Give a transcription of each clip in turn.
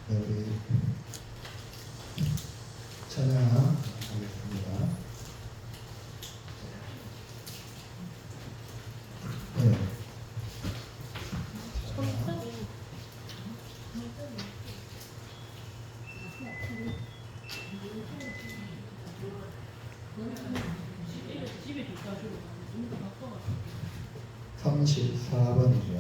우리 찬양하겠습니다. 네. 34번이죠.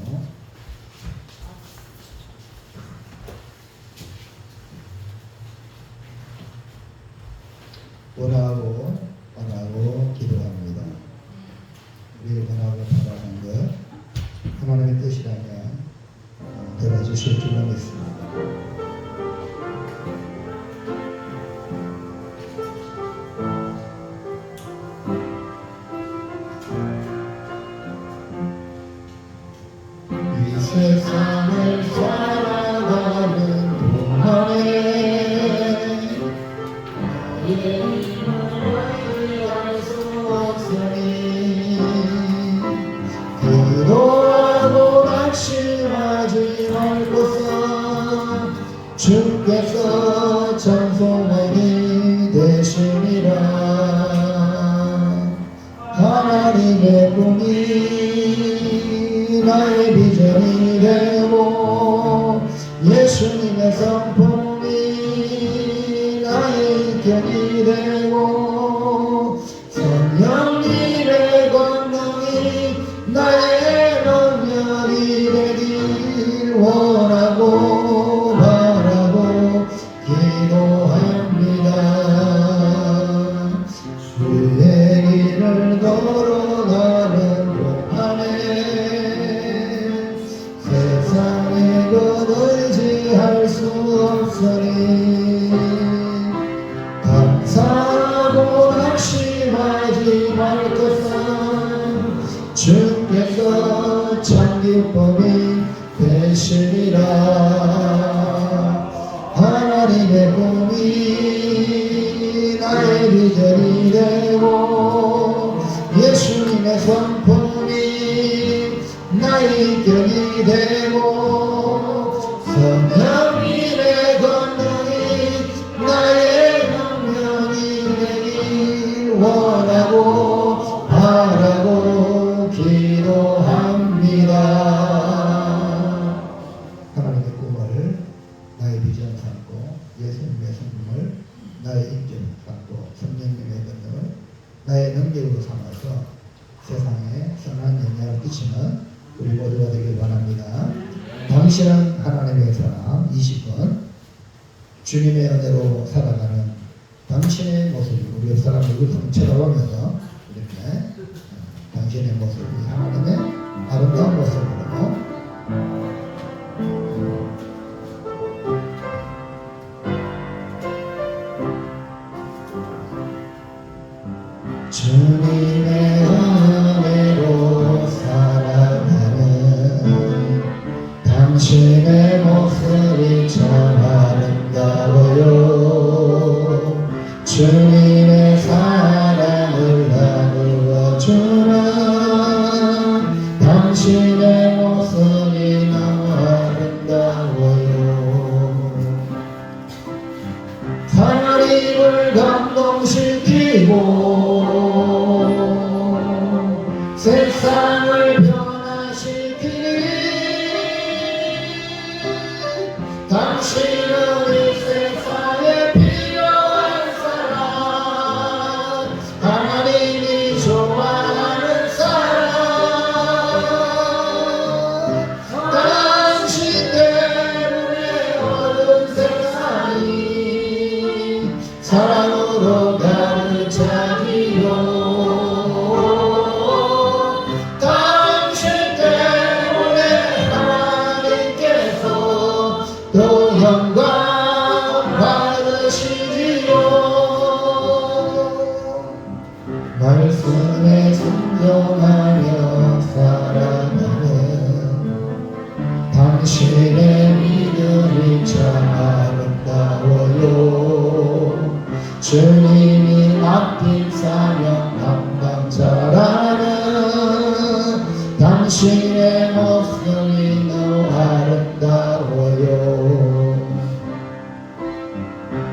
원하고 기도합니다. 우리 원하고 바라는 것 하나님의 뜻이라면 들어주실 줄 믿습니다. 이 세상을 살아가는 동안에 나의 힘을 알 수 없으니 기도하고 낙심하지 말고서 주께서 전송원이 되시니라. 하나님의 꿈이 나의 비전이 되고 예수님의 성품이 나의 견이 되고 성령님의 권능이 나의 능력이 되길 원하고 바라고 기도합니다. 주의 길을 걸어가는 동안에 세상의 것 의지할 수 없으니 감사하고 낙심하지 말 것은 주께서 참 기쁨이 되시리라. 하나님의 꿈이 나의 비전이 되고 예수님의 성품이 나의 견이 되고 성령님의 권능이 나의 능력이 되길 원하고 바라고 기도합니다. 하나님의 꿈을 나의 비전 삼고 예수님의 성품을 나의 인격 삼고 성령님의 권능을 나의 능력으로 삼아서 세상에 선한 영향을 끼치는 우리 모두가 되길 바랍니다. 당신은 하나님의 사람 20번 주님의 은혜로 살아가는 당신의 모습이 우리 옆 사람들을 쳐다보면서 이렇게 당신의 모습이 하나님의 아름다운 모습으로 주님의 은혜로 살아가는 당신의 모습이 참 아름다워요. 주님의 사랑을 나누어 주는 당신의 모습이 너무 아름다워요. 하나님을 감동시키고 세상을 변화시키니 당신은 이 세상에 필요한 사람, 하나님이 좋아하는 사람, 말씀에 순종하며 살아가는 당신의 믿음이 참 아름다워요. 주님이 맡긴 사명 담당자라는 당신의 모습이 너무 아름다워요.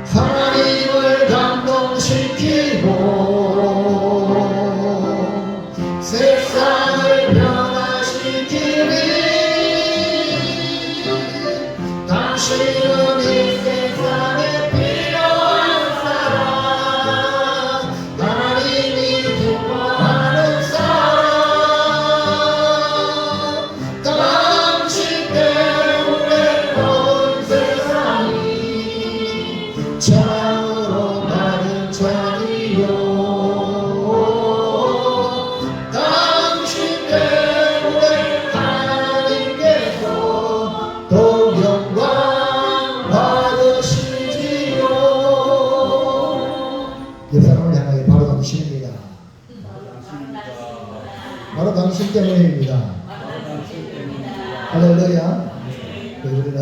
하나님을 감동시키고 세상을 변화시키니 당신은 이 세상에 필요한 사람, 하나님이 기뻐하는 사람. 당신 때문에 온 세상이 차로 가득 차니요. 당신 때문에 하나님께서 또 영광 받으시지요. 이 사람을 향하여 바로 당신입니다. 바로 당신 때문입니다. 할렐루야. 우리는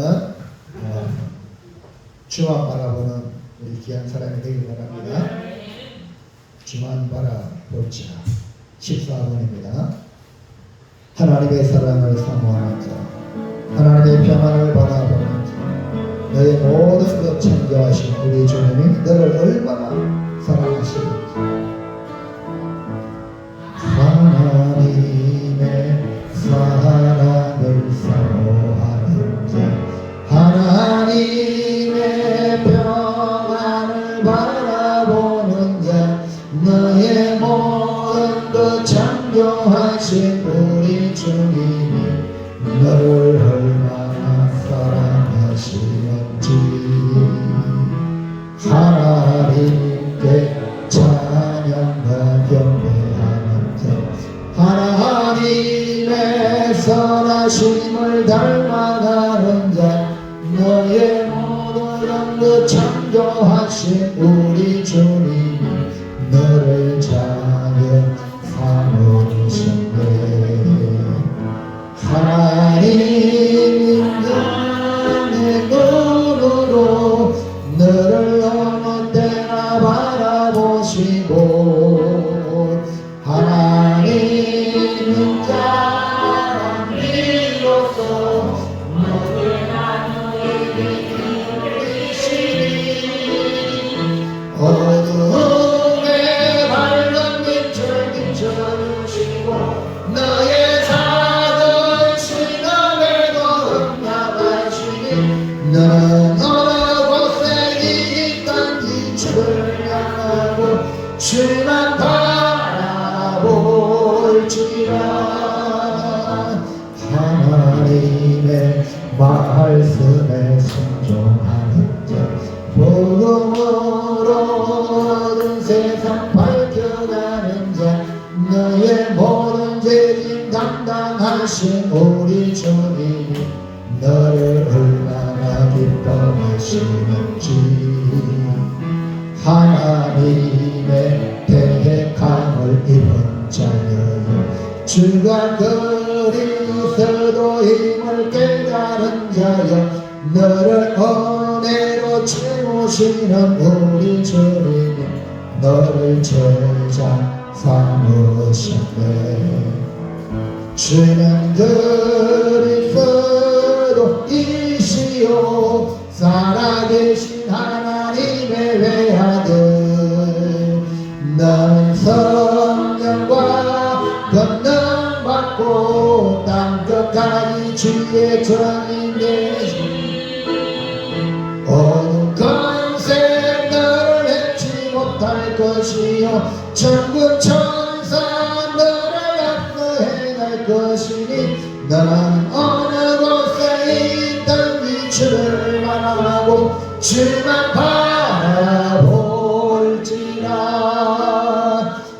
주만 바라보는 우리 귀한 사람이 되길 바랍니다. 주만 바라보자. 14번입니다. 하나님의 사랑을 사모하는 자, 하나님의 평안을 바라보는 자, 너의 모든 것 창조하신 우리 주님이 너를 얼마나 사랑하시는지. 하나님의 사랑을 사모하는 자, 하나님의 평안을 바라보는 자, 너의 모든 것 창조하신 우리 주님이 너를 얼마나 사랑하시는지. 하나님께 찬양과 경배하는 자, 하나님의 선하심을 닮아가는 자, 너의 모든 것 창조하신 우리 주님이 너를 자녀 삼으셨네. 하나님 인간의 눈으로 너를 어느 때나 바라보시고, 하나님 인자한 비로소 너를 나누게 이루시니 어둠에 밝은 빛을 비춰주시고 너의 작은 시간에도 응답하시니 너는 어느 곳에 있던 빛을 향하고 주만 바라볼지라. 하나님의 말씀에 순종하는 자, 복음으로 모든 세상 밝혀가는 자, 너의 모든 죄짐 담당하신 우리 주님이 너를 얼마나 기뻐하시는지. 하나님의 택함을 입은 자여요, 주가 그리스도 힘을 깨달은 자여, 너를 은혜로 채우시는 우리 주님이 너를 제자 삼으셨네. 주는 그리스도이시오, 살아계신 하나님의 외아들. 너는 성령과 권능받고 땅끝까지 주의 전인 되시. 어느 건세 너를 해치 못할 것이요, 천군 천사 너를 압도해 갈 것이니. 너는 어느 곳에 있던 위치를 바라보고 주만 바라볼지라.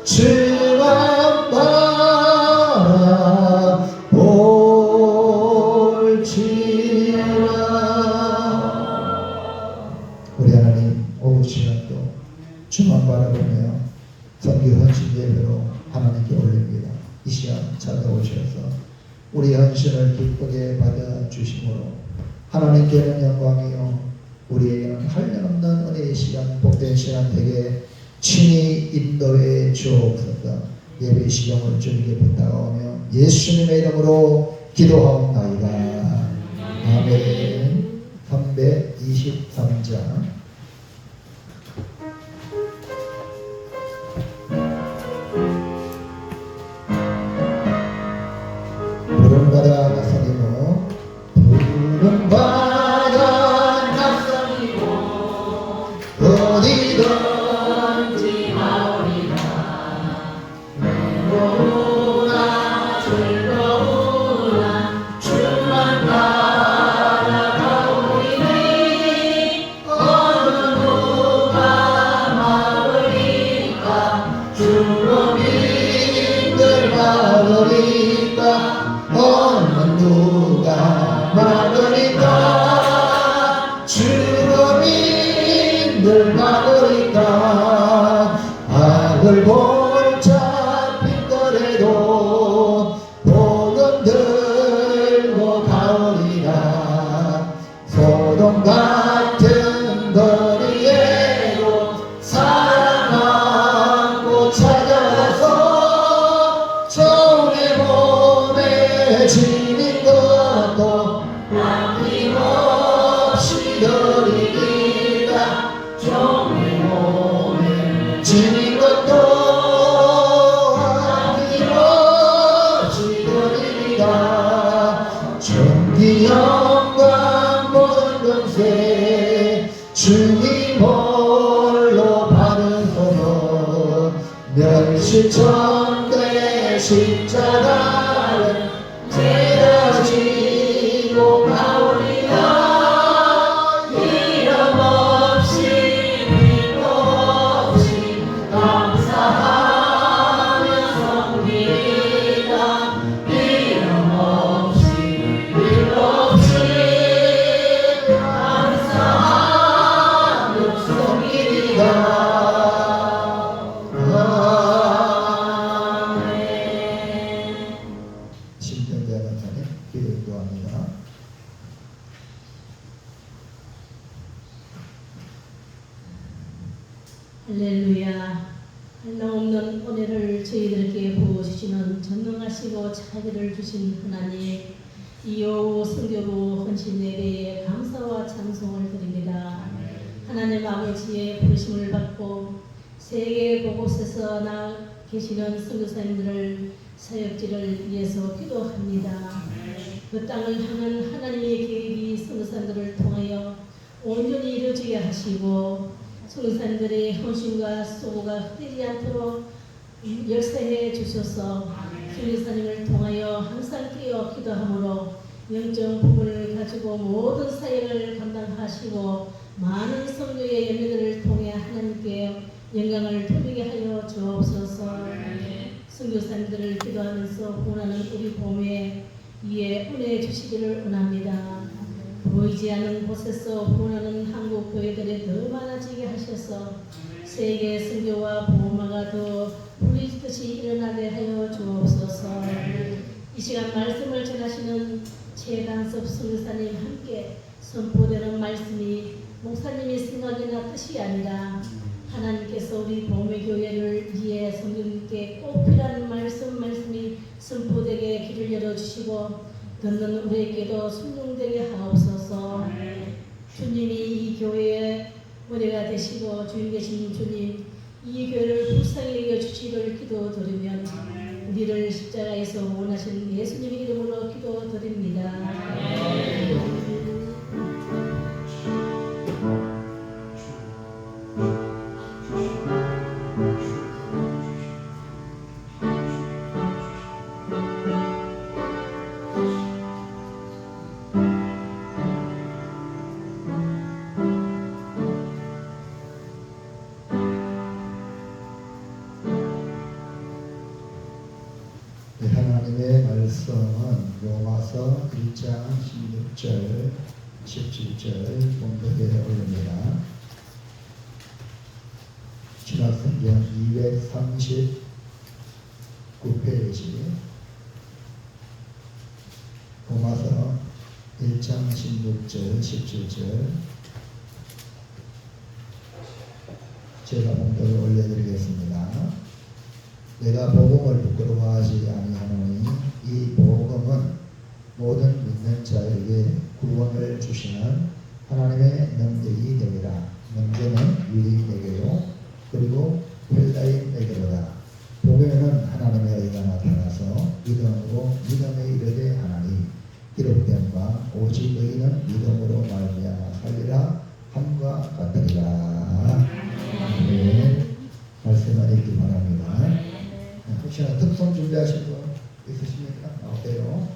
주만 바라볼지라. 우리 하나님, 오후 시간도 주만 바라보며 성기 헌신 예배로 이 시간 찾아오셔서 우리 헌신을 기쁘게 받아주심으로 하나님께는 영광이요 우리에게는 한량없는 은혜의 시간 복된 시간 되게 친히 인도해 주옵소서. 예배 시간을 주님께 부탁하오며 예수님의 이름으로 기도하옵나이다. 아멘. 323장 푸른바다 낯선이모 푸른바다 낯선이모 어디든지 가오리라 외로우나 즐거우나 주만 바라보리니 어느 누가 막으리까 주로 믿을 막으리까 어느 누가 막으리까 주로 믿을 막으리까 악을 붙잡힌 거래도 복음 들고 가오리라 소돔 같은 거리에도 사랑하고 찾아서 종의 몸에 지닌 것도 아낌없이 드리리라 종의 몸에 지닌 것도 아낌없이 드리리라 전기 영광 모든 권세 주님 홀로 받으소서 멸실천대 십자가를 제라지고 가오리라 이름 없이 빛도 없이 감사하며 섬기리라 이름 없이 빛도 없이 감사하며 섬기리라. 심정대 간사님 기도합니다. 할렐루야. 한량없는 은혜를 저희들에게 부어주시는 전능하시고 자비를 주신 하나님 이여우 성교부 헌신 예배에 감사와 찬송을 드립니다. 하나님 아버지의 부르심을 받고 세계 곳곳에서 나 계시는 선교사님들을 사역지를 위해서 기도합니다. 그 땅을 향한 하나님의 계획이 선교사님들을 통하여 온전히 이루어지게 하시고 선교사님들의 헌신과 소고가 흩어지지 않도록 역사해 주셔서 선교사님을 통하여 항상 깨어 기도함으로 영적 부분을 가지고 모든 사역을 감당하시고 많은 성도의 예배들을 통해 하나님께 영광을 돌리게 하여 주옵소서. 선교사님들을 기도하면서 구원하는 우리 봄에 위에 은혜 주시기를 원합니다. 보이지 않는 곳에서 구원하는 한국 교회들이 더 많아지게 하셔서 세계 선교와 복음화가 더 불리듯이 일어나게 하여 주옵소서. 이 시간 말씀을 전하시는 최단섭 선교사님 함께 선포되는 말씀이 목사님이 생각이나 뜻이 아니라 하나님께서 우리 봄의 교회를 위해 성령님께 꼭 필요한 말씀이 선포되게 길을 열어주시고 듣는 우리에게도 순종되게 하옵소서. 주님이 이 교회의 머리가 되시고 주인 되신 주님 이 교회를 불쌍히 여겨주시기를 기도드리면 우리를 십자가에서 원하신 예수님의 이름으로 기도드립니다. 하나님의 말씀은 로마서 1장 16절 17절 공독에 올립니다. 신학성경 239페이지 1장 16절 17절 제가 봉독을 올려드리겠습니다. 내가 복음을 부끄러워하지 아니하노니 이 복음은 모든 믿는 자에게 구원을 주시는 하나님의 능력이 되리라. 문제는 유대인에게요 그리고 헬라인에게로다. 복음에는 하나님의 의가 나타나서 믿음으로 믿음에 이르게 하나니 기록된 바 오직 너희는 믿음으로 말미암아 살리라 함과 같으리라. 네, 말씀을 읽기 바랍니다. 혹시나 특송 준비하신 분 있으십니까? 어때요?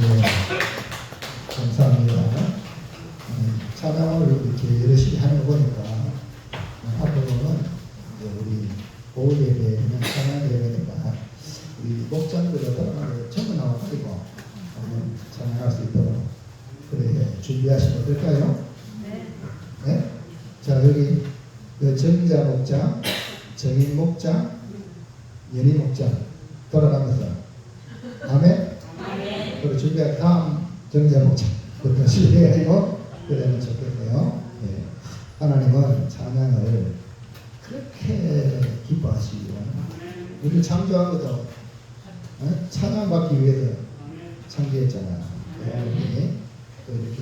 네, 감사합니다. 찬양을 이렇게 열심히 하는 거 보니까 앞으로는 우리 오후 예배는 찬양 예배니까 우리 목장들을 전부 나와가지고 찬양할 수 있도록 그래 준비하시면 될까요? 네. 네? 자 여기 그 정자 목장, 정인 목장, 연희 목장 돌아가면서 아멘. 그리고 준비할 다음 정자 목장부터 시작해가지고 그러면 좋겠네요. 네. 하나님은 찬양을 그렇게 기뻐하시고 우리 창조하고도 찬양받기 위해서 창조했잖아요. 우리 이렇게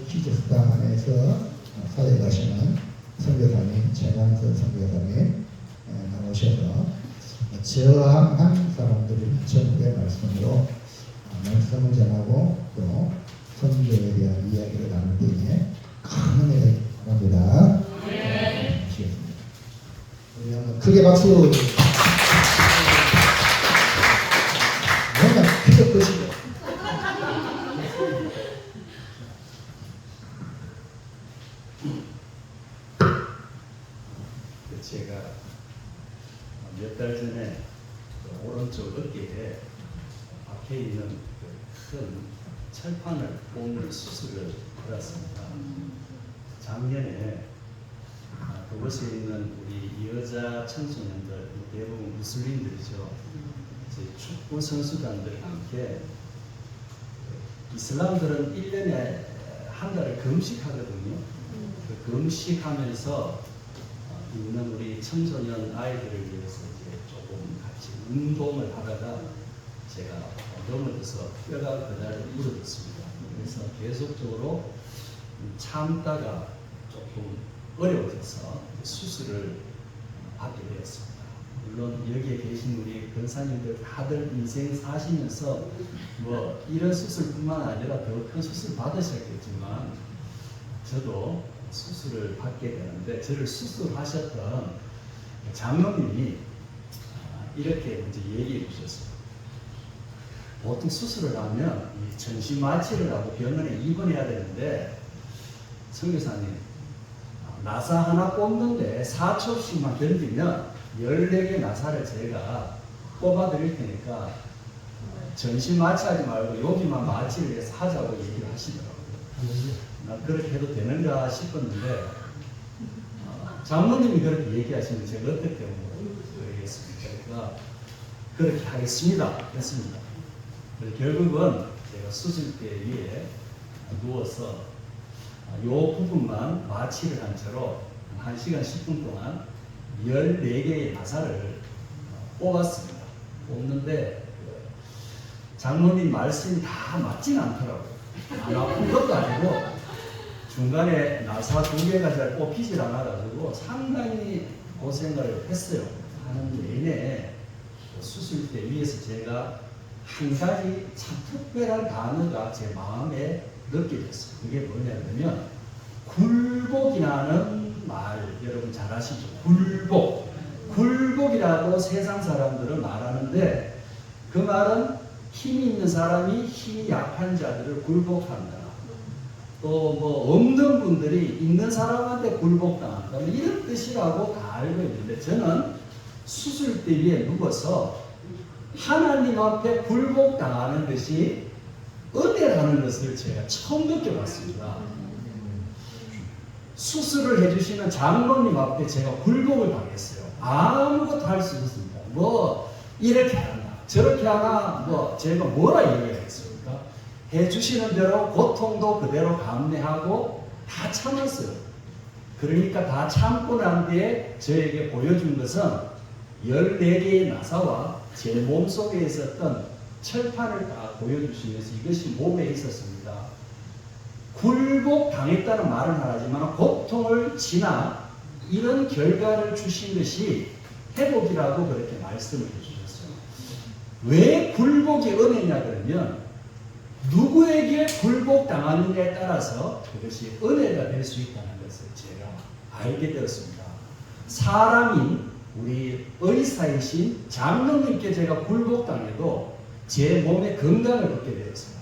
키즈스타 안에서 사역하시는 선교사님 최강선 선교사님 나오셔서 저항한 사람들이 전국의 말씀으로 말씀을 전하고 또 선교에 대한 이야기를 나눌 때에 큰 은혜가 바랍니다. 네. 우리 한번 크게 박수. 뭔가 크게 크시고. 박혀 있는 큰 철판을 뽑는 수술을 받았습니다. 작년에 그곳에 있는 우리 여자 청소년들, 대부분 무슬림들이죠. 이제 축구 선수단들과 함께 이슬람들은 1년에 한 달을 금식하거든요. 그 금식하면서 있는 우리 청소년 아이들을 위해서 이제 조금 같이 운동을 하다가 제가 넘어져서 뼈가 그날 부러졌습니다. 그래서 계속적으로 참다가 조금 어려워져서 수술을 받게 되었습니다. 물론 여기에 계신 우리 권사님들 다들 인생 사시면서 뭐 이런 수술뿐만 아니라 더 큰 수술 받으셨겠지만 저도 수술을 받게 되는데 저를 수술하셨던 장로님이 이렇게 이제 얘기해 주셨어요. 보통 수술을 하면 이 전신 마취를 하고 병원에 입원해야 되는데 선교사님 나사 하나 뽑는데 4초씩만 견디면 14개 나사를 제가 뽑아 드릴 테니까 전신 마취하지 말고 여기만 마취를 해서 하자고 얘기를 하시더라고요. 나 그렇게 해도 되는가 싶었는데 장로님이 그렇게 얘기하시는데 제가 어떻게 모르겠습니까? 그러니까 그렇게 하겠습니다 했습니다. 그래서 결국은 제가 수술대 위에 누워서 요 부분만 마취를 한 채로 1시간 10분 동안 14개의 나사를 뽑았습니다. 뽑는데 장로님 말씀이 다 맞지는 않더라고요. 안 아픈 것도 아니고 중간에 나사 2개가 잘 뽑히질 않아가지고 상당히 고생을 했어요. 하는 내내 수술대 위에서 제가 한 가지 참 특별한 단어가 제 마음에 느껴졌어요. 그게 뭐냐면 굴복이라는 말 여러분 잘 아시죠? 굴복. 굴복이라고 세상 사람들은 말하는데 그 말은 힘이 있는 사람이 힘이 약한 자들을 굴복한다. 또 뭐 없는 분들이 있는 사람한테 굴복당한다. 이런 뜻이라고 다 알고 있는데 저는 수술대 위에 누워서 하나님 앞에 굴복당하는 것이 은혜라는 것을 제가 처음 느껴봤습니다. 수술을 해주시는 장로님 앞에 제가 굴복을 당했어요. 아무것도 할 수 없습니다. 뭐 이렇게 하나 저렇게 하나 뭐 제가 뭐라 얘기하겠습니까? 해주시는 대로 고통도 그대로 감내하고 다 참았어요. 그러니까 다 참고 난 뒤에 저에게 보여준 것은 14개의 나사와 제 몸속에 있었던 철판을 딱 보여주시면서 이것이 몸에 있었습니다. 굴복 당했다는 말은 하지만 고통을 지나 이런 결과를 주신 것이 회복이라고 그렇게 말씀을 해주셨어요. 왜 굴복이 은혜냐 그러면 누구에게 굴복 당하느냐에 따라서 그것이 은혜가 될 수 있다는 것을 제가 알게 되었습니다. 사람인 우리 의사이신 장로님께 제가 굴복당해도 제 몸에 건강을 얻게 되었어요.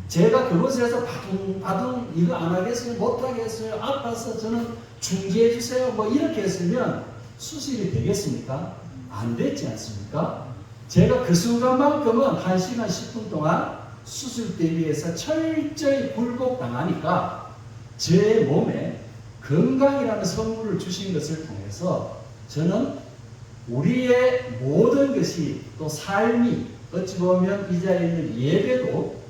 제가 그곳에서 바둥바둥 이거 안 하겠어요, 못 하겠어요, 아파서 저는 중지해 주세요 뭐 이렇게 했으면 수술이 되겠습니까? 안 됐지 않습니까? 제가 그 순간만큼은 1시간 10분 동안 수술대 위에서 철저히 굴복당하니까 제 몸에 건강이라는 선물을 주신 것을 통해서 저는 우리의 모든 것이 또 삶이 어찌 보면 이 자리에 있는 예배도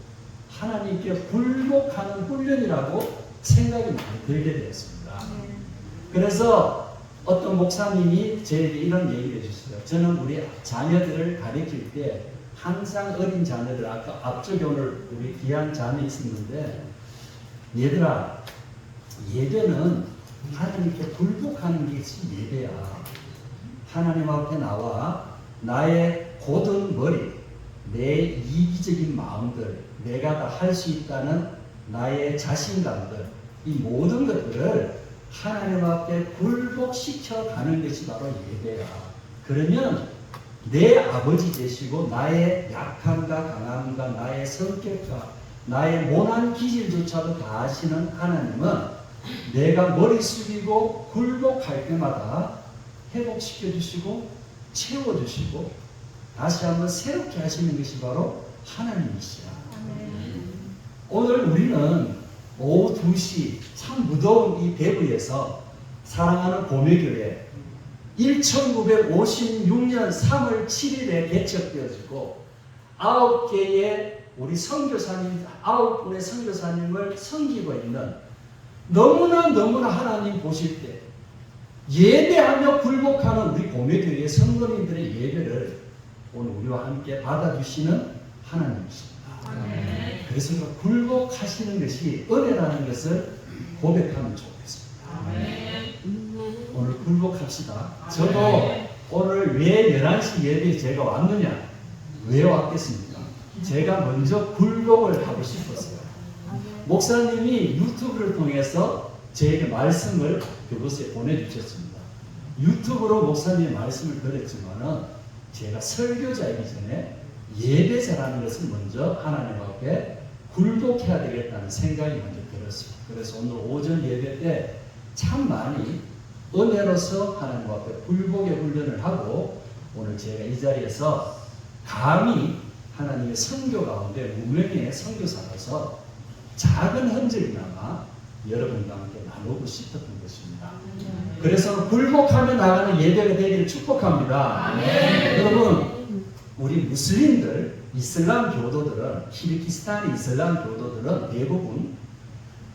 하나님께 굴복하는 훈련이라고 생각이 많이 들게 되었습니다. 그래서 어떤 목사님이 저에게 이런 얘기를 해주셨어요. 저는 우리 자녀들을 가르칠 때 항상 어린 자녀들, 아까 앞쪽에 오늘 우리 귀한 자매 있었는데 얘들아 예배는 하나님께 굴복하는 것이 예배야. 하나님 앞에 나와 나의 고든 머리, 내 이기적인 마음들, 내가 다 할 수 있다는 나의 자신감들, 이 모든 것들을 하나님 앞에 굴복시켜 가는 것이 바로 예배야. 그러면 내 아버지 되시고 나의 약함과 강함과 나의 성격과 나의 모난 기질조차도 다 아시는 하나님은 내가 머리 숙이고 굴복할 때마다 회복시켜 주시고 채워 주시고 다시 한번 새롭게 하시는 것이 바로 하나님이시야. 오늘 우리는 오후 2시 참 무더운 이 대구에서 사랑하는 고매교회 1956년 3월 7일에 개척되어지고 9개의 우리 선교사님, 9분의 선교사님을 섬기고 있는 너무나 하나님 보실 때 예배하며 굴복하는 우리 고매교회 성도님들의 예배를 오늘 우리와 함께 받아주시는 하나님이십니다. 그래서 그 굴복하시는 것이 은혜라는 것을 고백하면 좋겠습니다. 오늘 굴복합시다. 저도 오늘 왜 11시 예배에 제가 왔느냐? 왜 왔겠습니까? 제가 먼저 굴복을 하고 싶었어요. 목사님이 유튜브를 통해서 저에게 말씀을 그곳에 보내주셨습니다. 유튜브로 목사님의 말씀을 들었지만은 제가 설교자이기 전에 예배자라는 것을 먼저 하나님 앞에 굴복해야 되겠다는 생각이 먼저 들었습니다. 그래서 오늘 오전 예배 때 참 많이 은혜로서 하나님 앞에 굴복의 훈련을 하고 오늘 제가 이 자리에서 감히 하나님의 선교 가운데 무명의 선교사로서 작은 흔적이나마 여러분과 함께 나누고 싶었던 것입니다. 그래서 굴복하며 나가는 예배가 되기를 축복합니다. 여러분, 우리 무슬림들, 이슬람 교도들은, 키르기스탄의 이슬람 교도들은 대부분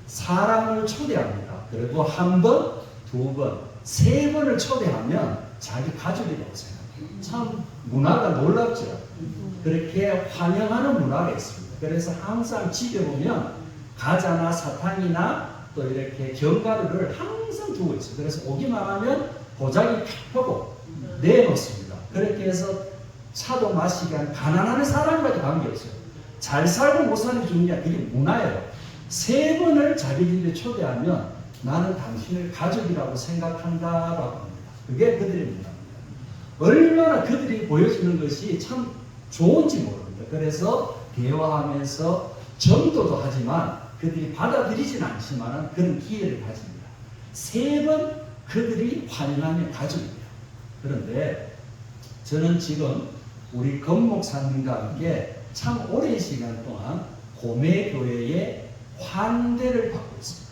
사람을 초대합니다. 그리고 한 번, 두 번, 세 번을 초대하면 자기 가족이라고 생각해요. 참 문화가 놀랍죠. 그렇게 환영하는 문화가 있습니다. 그래서 항상 집에 보면 과자나 사탕이나 또 이렇게 견과류를 항상 두고 있어요. 그래서 오기만 하면 도자기 펴고 내놓습니다. 그렇게 해서 차도 마시게 하는 가난한 사람과도 관계없어요. 잘 살고 못 사는 게 중요한 그게 문화예요. 세 번을 자기 집에 초대하면 나는 당신을 가족이라고 생각한다라고 합니다. 그게 그들의 문화입니다. 얼마나 그들이 보여주는 것이 참 좋은지 모릅니다. 그래서 대화하면서 전도도 하지만 그들이 받아들이진 않지만 그런 기회를 가집니다. 세 번 그들이 환영하며 가족입니다. 그런데 저는 지금 우리 건목사님과 함께 참 오랜 시간 동안 고매교회의 환대를 받고 있습니다.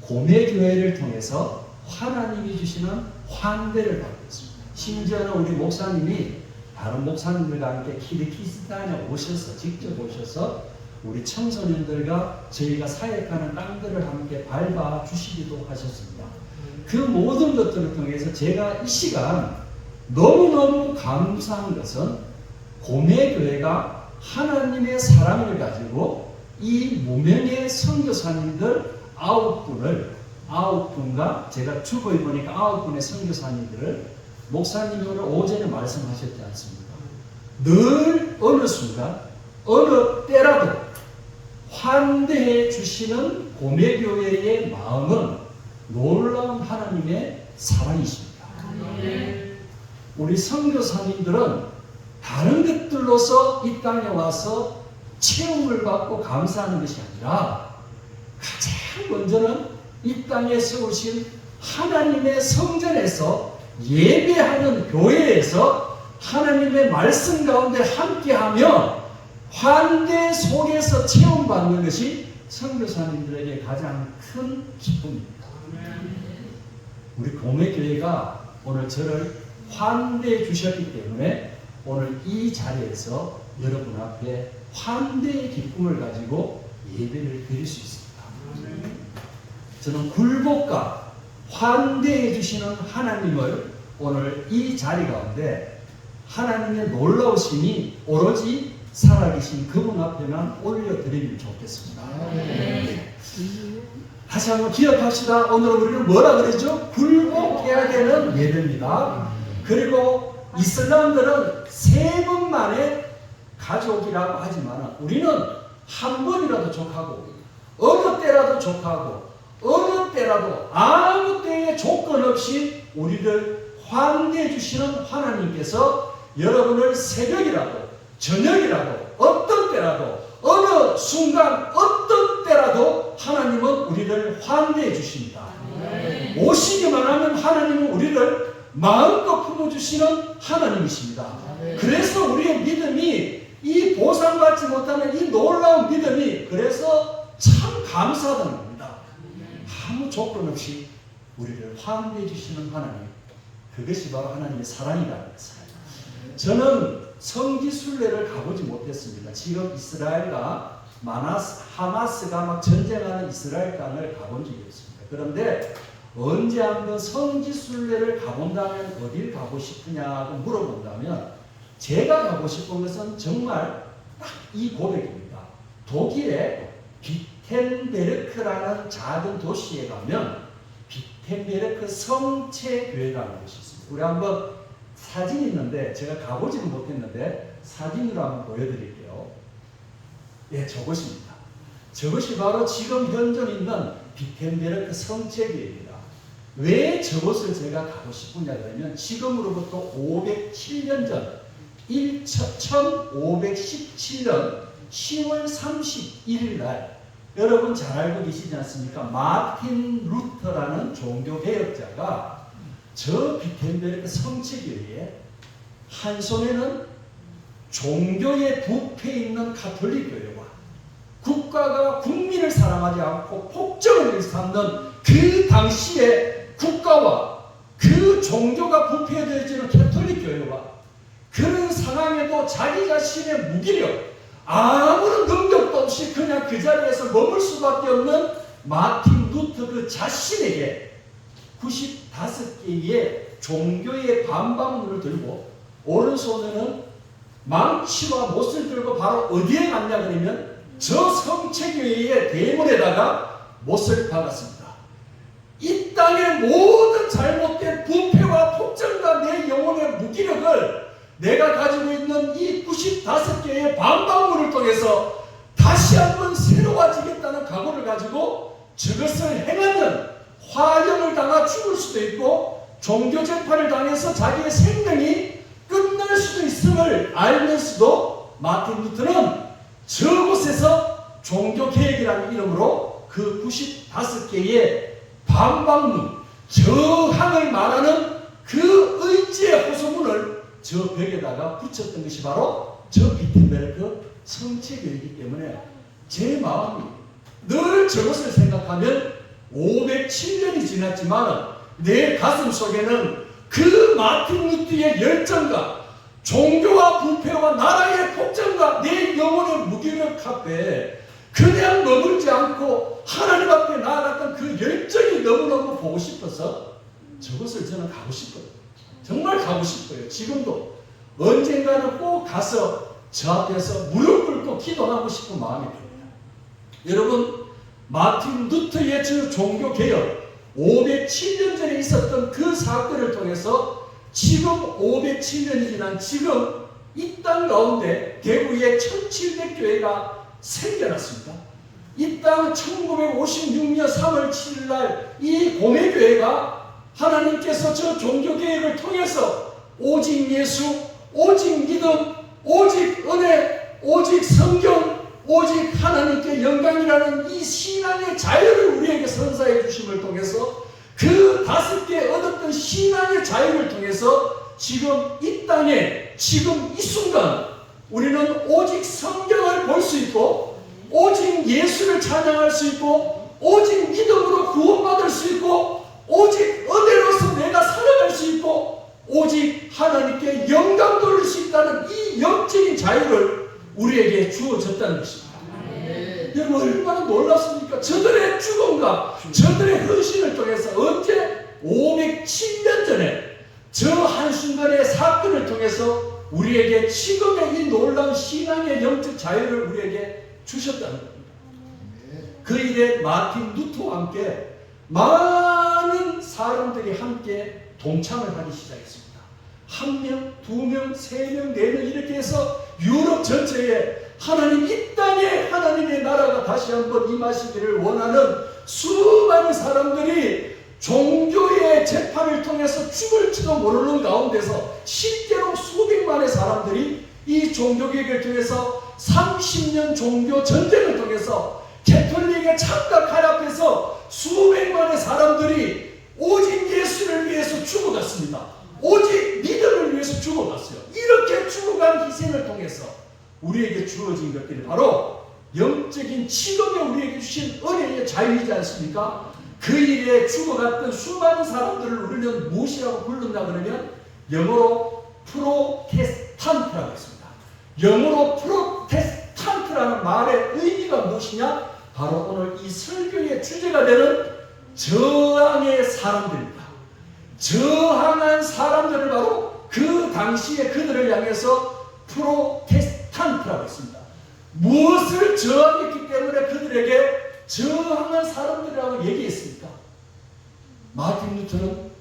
고매교회를 통해서 하나님이 주시는 환대를 받고 있습니다. 심지어는 우리 목사님이 다른 목사님들과 함께 키르기스탄에 오셔서 직접 오셔서 우리 청소년들과 저희가 사역하는 땅들을 함께 밟아 주시기도 하셨습니다. 그 모든 것들을 통해서 제가 이 시간 너무너무 감사한 것은 고매교회가 하나님의 사랑을 가지고 이 무명의 선교사님들 9분과 제가 주보에 보니까 9분의 선교사님들을 목사님이 오늘 오전에 말씀하셨지 않습니까? 늘 어느 순간 어느 때라도 환대해 주시는 고매교회의 마음은 놀라운 하나님의 사랑이십니다. 우리 선교사님들은 다른 것들로서 이 땅에 와서 체험을 받고 감사하는 것이 아니라 가장 먼저는 이 땅에 세우신 하나님의 성전에서 예배하는 교회에서 하나님의 말씀 가운데 함께하며 환대 속에서 체험받는 것이 선교사님들에게 가장 큰 기쁨입니다. 우리 고매교회가 오늘 저를 환대해 주셨기 때문에 오늘 이 자리에서 여러분 앞에 환대의 기쁨을 가지고 예배를 드릴 수 있습니다. 저는 굴복과 환대해 주시는 하나님을 오늘 이 자리 가운데 하나님의 놀라우심이 오로지 살아계신 그분 앞에만 올려드리면 좋겠습니다. 다시 한번 기억합시다. 오늘 우리는 뭐라 그랬죠? 굴복해야 되는 예배입니다. 그리고 이슬람들은 세 번 만에 가족이라고 하지만 우리는 한 번이라도 족하고 어느 때라도 족하고 어느 때라도 아무 때에 조건 없이 우리를 환대해 주시는 하나님께서 여러분을 새벽이라도 저녁이라도 어떤 때라도 어느 순간 어떤 때라도 하나님은 우리를 환대해 주십니다. 오시기만 하면 하나님은 우리를 마음껏 품어주시는 하나님이십니다. 그래서 우리의 믿음이 보상받지 못하는 이 놀라운 믿음이 그래서 참 감사하다는 겁니다. 아무 조건 없이 우리를 환대해 주시는 하나님, 그것이 바로 하나님의 사랑이라는 것을. 저는 성지순례를 가보지 못했습니다. 지금 이스라엘과 하마스가 막 전쟁하는 이스라엘 땅을 가본 적이 없습니다. 그런데 언제 한번 성지순례를 가본다면 어딜 가고 싶으냐고 물어본다면 제가 가고 싶은 것은 정말 딱 이 고백입니다. 독일의 비텐베르크라는 작은 도시에 가면 비텐베르크 성체교회라는 곳이 있습니다. 우리 한번 사진이 있는데 제가 가보지는 못했는데 사진으로 한번 보여드릴게요. 예, 저것입니다. 저것이 바로 지금 현존 있는 비텐베르크 성체교회입니다. 왜 저것을 제가 가고 싶으냐 그러면 지금으로부터 507년 전 1517년 10월 31일 날 여러분 잘 알고 계시지 않습니까? 마틴 루터라는 종교개혁자가 저 비텐베르크 성체교회에 한 손에는 종교의 부패에 있는 가톨릭 교회와 국가가 국민을 사랑하지 않고 폭정을 일삼는 그 당시에 국가와 그 종교가 부패되어지는 가톨릭 교회와 그런 상황에도 자기 자신의 무기력, 아무런 능력도 없이 그냥 그 자리에서 머물 수밖에 없는 마틴 루터 그 자신에게 95개의 종교의 반박문을 들고 오른손에는 망치와 못을 들고 바로 어디에 갔냐 그러면 저 성체교회의 대문에다가 못을 박았습니다. 이 땅의 모든 잘못된 부패와 폭정과 내 영혼의 무기력을 내가 가지고 있는 이 95개의 반박문을 통해서 다시 한번 새로워지겠다는 각오를 가지고 저것을 행하면 화형을 당하 죽을 수도 있고 종교재판을 당해서 자기의 생명이 끝날 수도 있음을 알면서도 마틴 루터는 저곳에서 종교개혁이라는 이름으로 그 95개의 반박문, 저항을 말하는 그 의지의 호소문을 저 벽에다가 붙였던 것이 바로 저 비텐베르크 성체교회이기 때문에 제 마음이 늘 저것을 생각하면 507년이 지났지만 내 가슴 속에는 그 마틴 루터의 열정과 종교와 부패와 나라의 폭정과 내 영혼의 무기력 앞에 그냥 머물지 않고 하나님 앞에 나아갔던 그 열정이 너무너무 보고 싶어서 저것을 저는 가고 싶어요. 정말 가고 싶어요. 지금도 언젠가는 꼭 가서 저 앞에서 무릎 꿇고 기도하고 싶은 마음이 듭니다. 여러분, 마틴 루터의 저 종교개혁 507년 전에 있었던 그 사건을 통해서 지금 507년이 지난 지금 이 땅 가운데 대구에 1700교회가 생겨났습니다. 이 땅 1956년 3월 7일 날 이 고매교회가 하나님께서 저 종교개혁을 통해서 오직 예수, 오직 믿음, 오직 은혜, 오직 성경, 오직 하나님께 영광이라는 이 신앙의 자유를 우리에게 선사해 주심을 통해서 그 5개 얻었던 신앙의 자유를 통해서 지금 이 땅에 지금 이 순간 우리는 오직 성경을 볼 수 있고 오직 예수를 찬양할 수 있고 오직 믿음으로 구원받을 수 있고 오직 은혜로서 내가 살아갈 수 있고 오직 하나님께 영광 돌릴 수 있다는 이 영적인 자유를 우리에게 주어졌다는 것입니다. 여러분 얼마나 놀랍습니까? 저들의 죽음과 저들의 헌신을 통해서 언제 507년 전에 저 한순간의 사건을 통해서 우리에게 지금의 이 놀라운 신앙의 영적 자유를 우리에게 주셨다는 겁니다. 그 일에 마틴 루터와 함께 많은 사람들이 함께 동참을 하기 시작했습니다. 1명, 2명, 3명, 4명 이렇게 해서 유럽 전체에 하나님 이 땅에 하나님의 나라가 다시 한번 임하시기를 원하는 수많은 사람들이 종교의 재판을 통해서 죽을지도 모르는 가운데서 실제로 수백만의 사람들이 이 종교개혁을 통해서 30년 종교 전쟁을 통해서 캐톨릭의 착각할 앞에서 수백만의 사람들이 오직 예수를 위해서 죽어갔습니다. 오직 믿음을 위해서 죽어갔어요. 이렇게 죽어간 희생을 통해서 우리에게 주어진 것들이 바로 영적인 지금에 우리에게 주신 은혜의 자유이지 않습니까? 그 일에 죽어갔던 수많은 사람들을 우리는 무엇이라고 부른다 그러면 영어로 프로테스탄트라고 했습니다. 영어로 프로테스탄트라는 말의 의미가 무엇이냐? 바로 오늘 이 설교의 주제가 되는 저항의 사람들입니다. 저항한 사람들을 바로 그 당시에 그들을 향해서 프로테스탄트라고 했습니다. 무엇을 저항했기 때문에 그들에게 저항한 사람들이라고 얘기했습니까? 마틴 루터는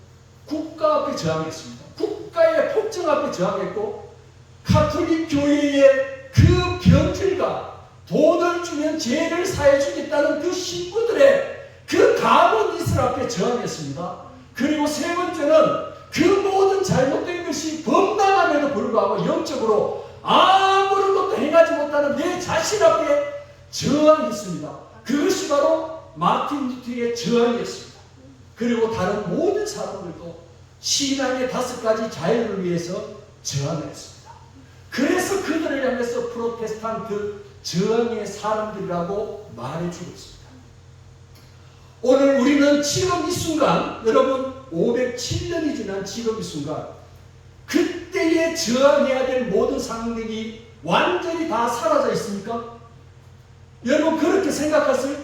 국가 앞에 저항했습니다. 국가의 폭정 앞에 저항했고 가톨릭 교회의 그 변질과 돈을 주면 죄를 사해 주겠다는 그 신부들의 그 가문 이슬 앞에 저항했습니다. 그리고 세 번째는 그 모든 잘못된 것이 범람함에도 불구하고 영적으로 아무런 것도 행하지 못하는 내 자신 앞에 저항했습니다. 그것이 바로 마틴 루터의 저항이었습니다. 그리고 다른 모든 사람들도 신앙의 5가지 자유를 위해서 저항을 했습니다. 그래서 그들을 향해서 프로테스탄트 저항의 사람들이라고 말해주고 있습니다. 오늘 우리는 지금 이 순간, 여러분 507년이 지난 지금 이 순간, 그때에 저항해야 될 모든 상황들이 완전히 다 사라져 있습니까? 여러분 그렇게 생각하세요?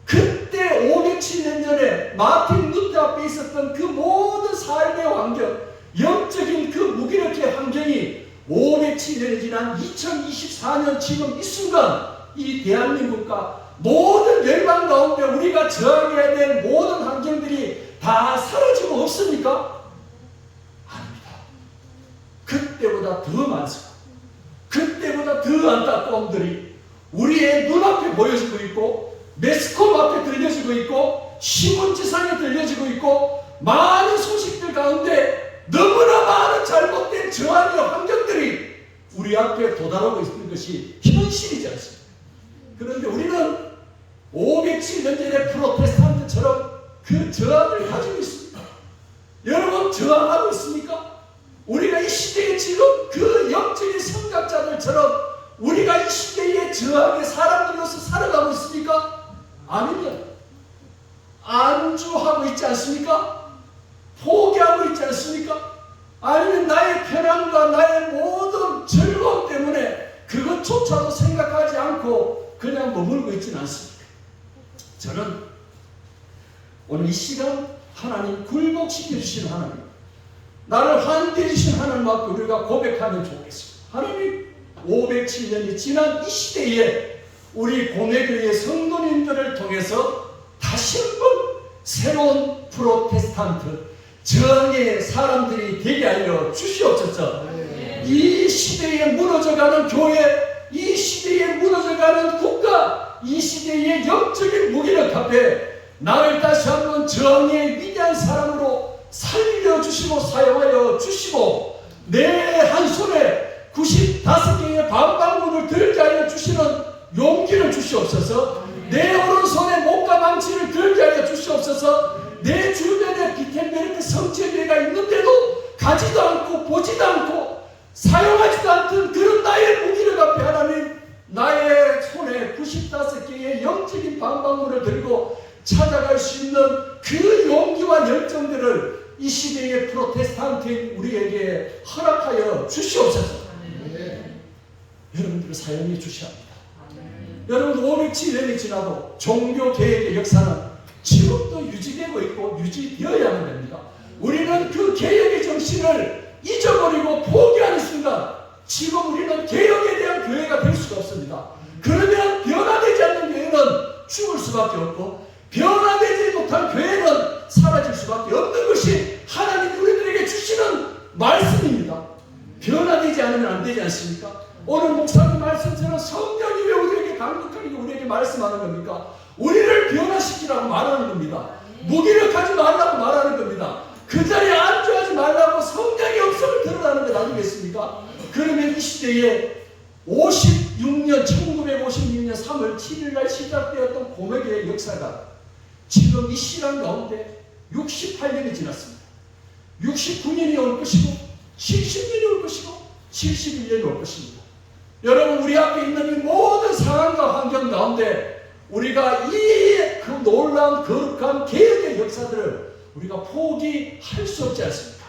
그때 507년 전에 마틴 루터 앞에 있었던 그 모든 삶의 환경, 영적인 그 무기력의 환경이 507년이 지난 2024년 지금 이 순간 이 대한민국과 모든 열방 가운데 우리가 저항해야 될 모든 환경들이 다 사라지고 없습니까? 아닙니다. 그때보다 더 많습니다. 그때보다 더 안타까움들이 우리의 눈앞에 보여지고 있고 매스컴 앞에 들려지고 있고 신문지상에 들려지고 있고 많은 소식들 가운데 너무나 많은 잘못된 저항의 환경들이 우리 앞에 도달하고 있는 것이 현실이지 않습니까? 그런데 우리는 507년 전의 프로테스탄트처럼 그 저항을 가지고 있습니다. 여러분 저항하고 있습니까? 우리가 이 시대에 지금 그 영적인 선각자들처럼 우리가 이 시대의 저항의 사람들로서 살아가고 있습니까? 아니면 안주하고 있지 않습니까? 포기하고 있지 않습니까? 아니면 나의 편안과 나의 모든 즐거움 때문에 그것조차도 생각하지 않고 그냥 머물고 있지는 않습니까? 저는 오늘 이 시간 하나님 굴복시켜 주신 하나님, 나를 환대해 주신 하나님 앞에 우리가 고백하면 좋겠습니다. 하나님 507년이 지난 이 시대에 우리 공예교회 성도님들을 통해서 다시 한번 새로운 프로테스탄트 저항의 사람들이 되게 하여 주시옵소서. 이 시대에 무너져가는 교회, 이 시대에 무너져가는 국가, 이 시대의 영적인 무기력 앞에 나를 다시 한번 저항의 위대한 사람으로 살려주시고 사용하여 주시고 내 한 손에 95개의 반박문을 들게 하여 주시는 용기를 주시옵소서. 내 오른손에 목과 망치를 들게 하여 주시옵소서. 내 주변에 비텐베르크 성체계가 있는데도 가지도 않고 보지도 않고 사용하지도 않던 그런 나의 무기력 앞에 하나님, 나의 손에 95개의 영적인 반박문을 들고 찾아갈 수 있는 그 용기와 열정들을 이 시대의 프로테스탄트인 우리에게 허락하여 주시옵소서. 여러분들을 사용해 주셔야 합니다. 여러분 507년이 지나도 종교개혁의 역사는 지금도 유지되고 있고 유지되어야만 됩니다. 우리는 그 개혁의 정신을 잊어버리고 포기하는 순간 지금 우리는 개혁에 대한 교회가 될 수가 없습니다. 그러면 변화되지 않는 교회는 죽을 수밖에 없고 변화되지 못한 교회는 사라질 수밖에 없는 것이 하나님 우리들에게 주시는 말씀입니다. 변화되지 않으면 안 되지 않습니까? 오늘 목사님 말씀처럼 성령이 왜 우리에게 강력하게 우리에게 말씀하는 겁니까? 우리를 변화시키라고 말하는 겁니다. 무기력하지 말라고 말하는 겁니다. 그 자리에 안주하지 말라고 성령의 음성을 들으라는 것 아니겠습니까? 그러면 이 시대에 1956년 3월 7일 날 시작되었던 공회계의 역사가 지금 이 시간 가운데 68년이 지났습니다. 69년이 올 것이고 70년이 올 것이고 71년이 올 것입니다. 여러분, 우리 앞에 있는 이 모든 상황과 환경 가운데 우리가 이 그 놀라운 거룩한 개혁의 역사들을 우리가 포기할 수 없지 않습니까?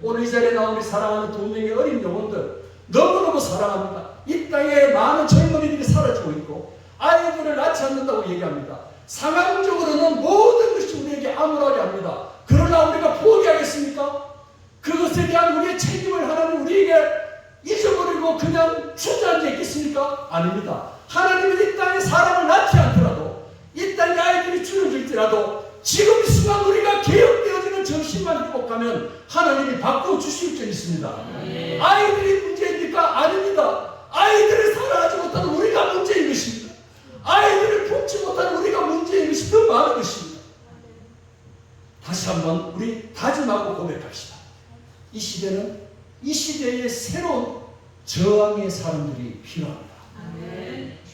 오늘 이 자리에 나온 우리 사랑하는 두 명의 어린 영혼들 너무너무 사랑합니다. 이 땅에 많은 젊은이들이 사라지고 있고 아이들을 낳지 않는다고 얘기합니다. 상황적으로는 모든 것이 우리에게 암울하게 합니다. 그러나 우리가 포기하겠습니까? 그것에 대한 우리의 책임을 하나님 우리에게 잊어버리고 그냥 주저앉아 있겠습니까? 아닙니다. 하나님은 이 땅에 사람을 낳지 않더라도 이 땅에 아이들이 줄어들지라도 지금 이 순간 우리가 개혁되어지는 정신만 회복하면 하나님이 바꿔주실 줄 있습니다. 아이들이 문제입니까? 아닙니다. 아이들을 사랑하지 못하는 우리가 문제인 것입니다. 아이들을 품지 못하는 우리가 문제인 것이 더 많은 것입니다. 다시 한번 우리 다짐하고 고백합시다. 이 시대는 이 시대의 새로운 저항의 사람들이 필요합니다.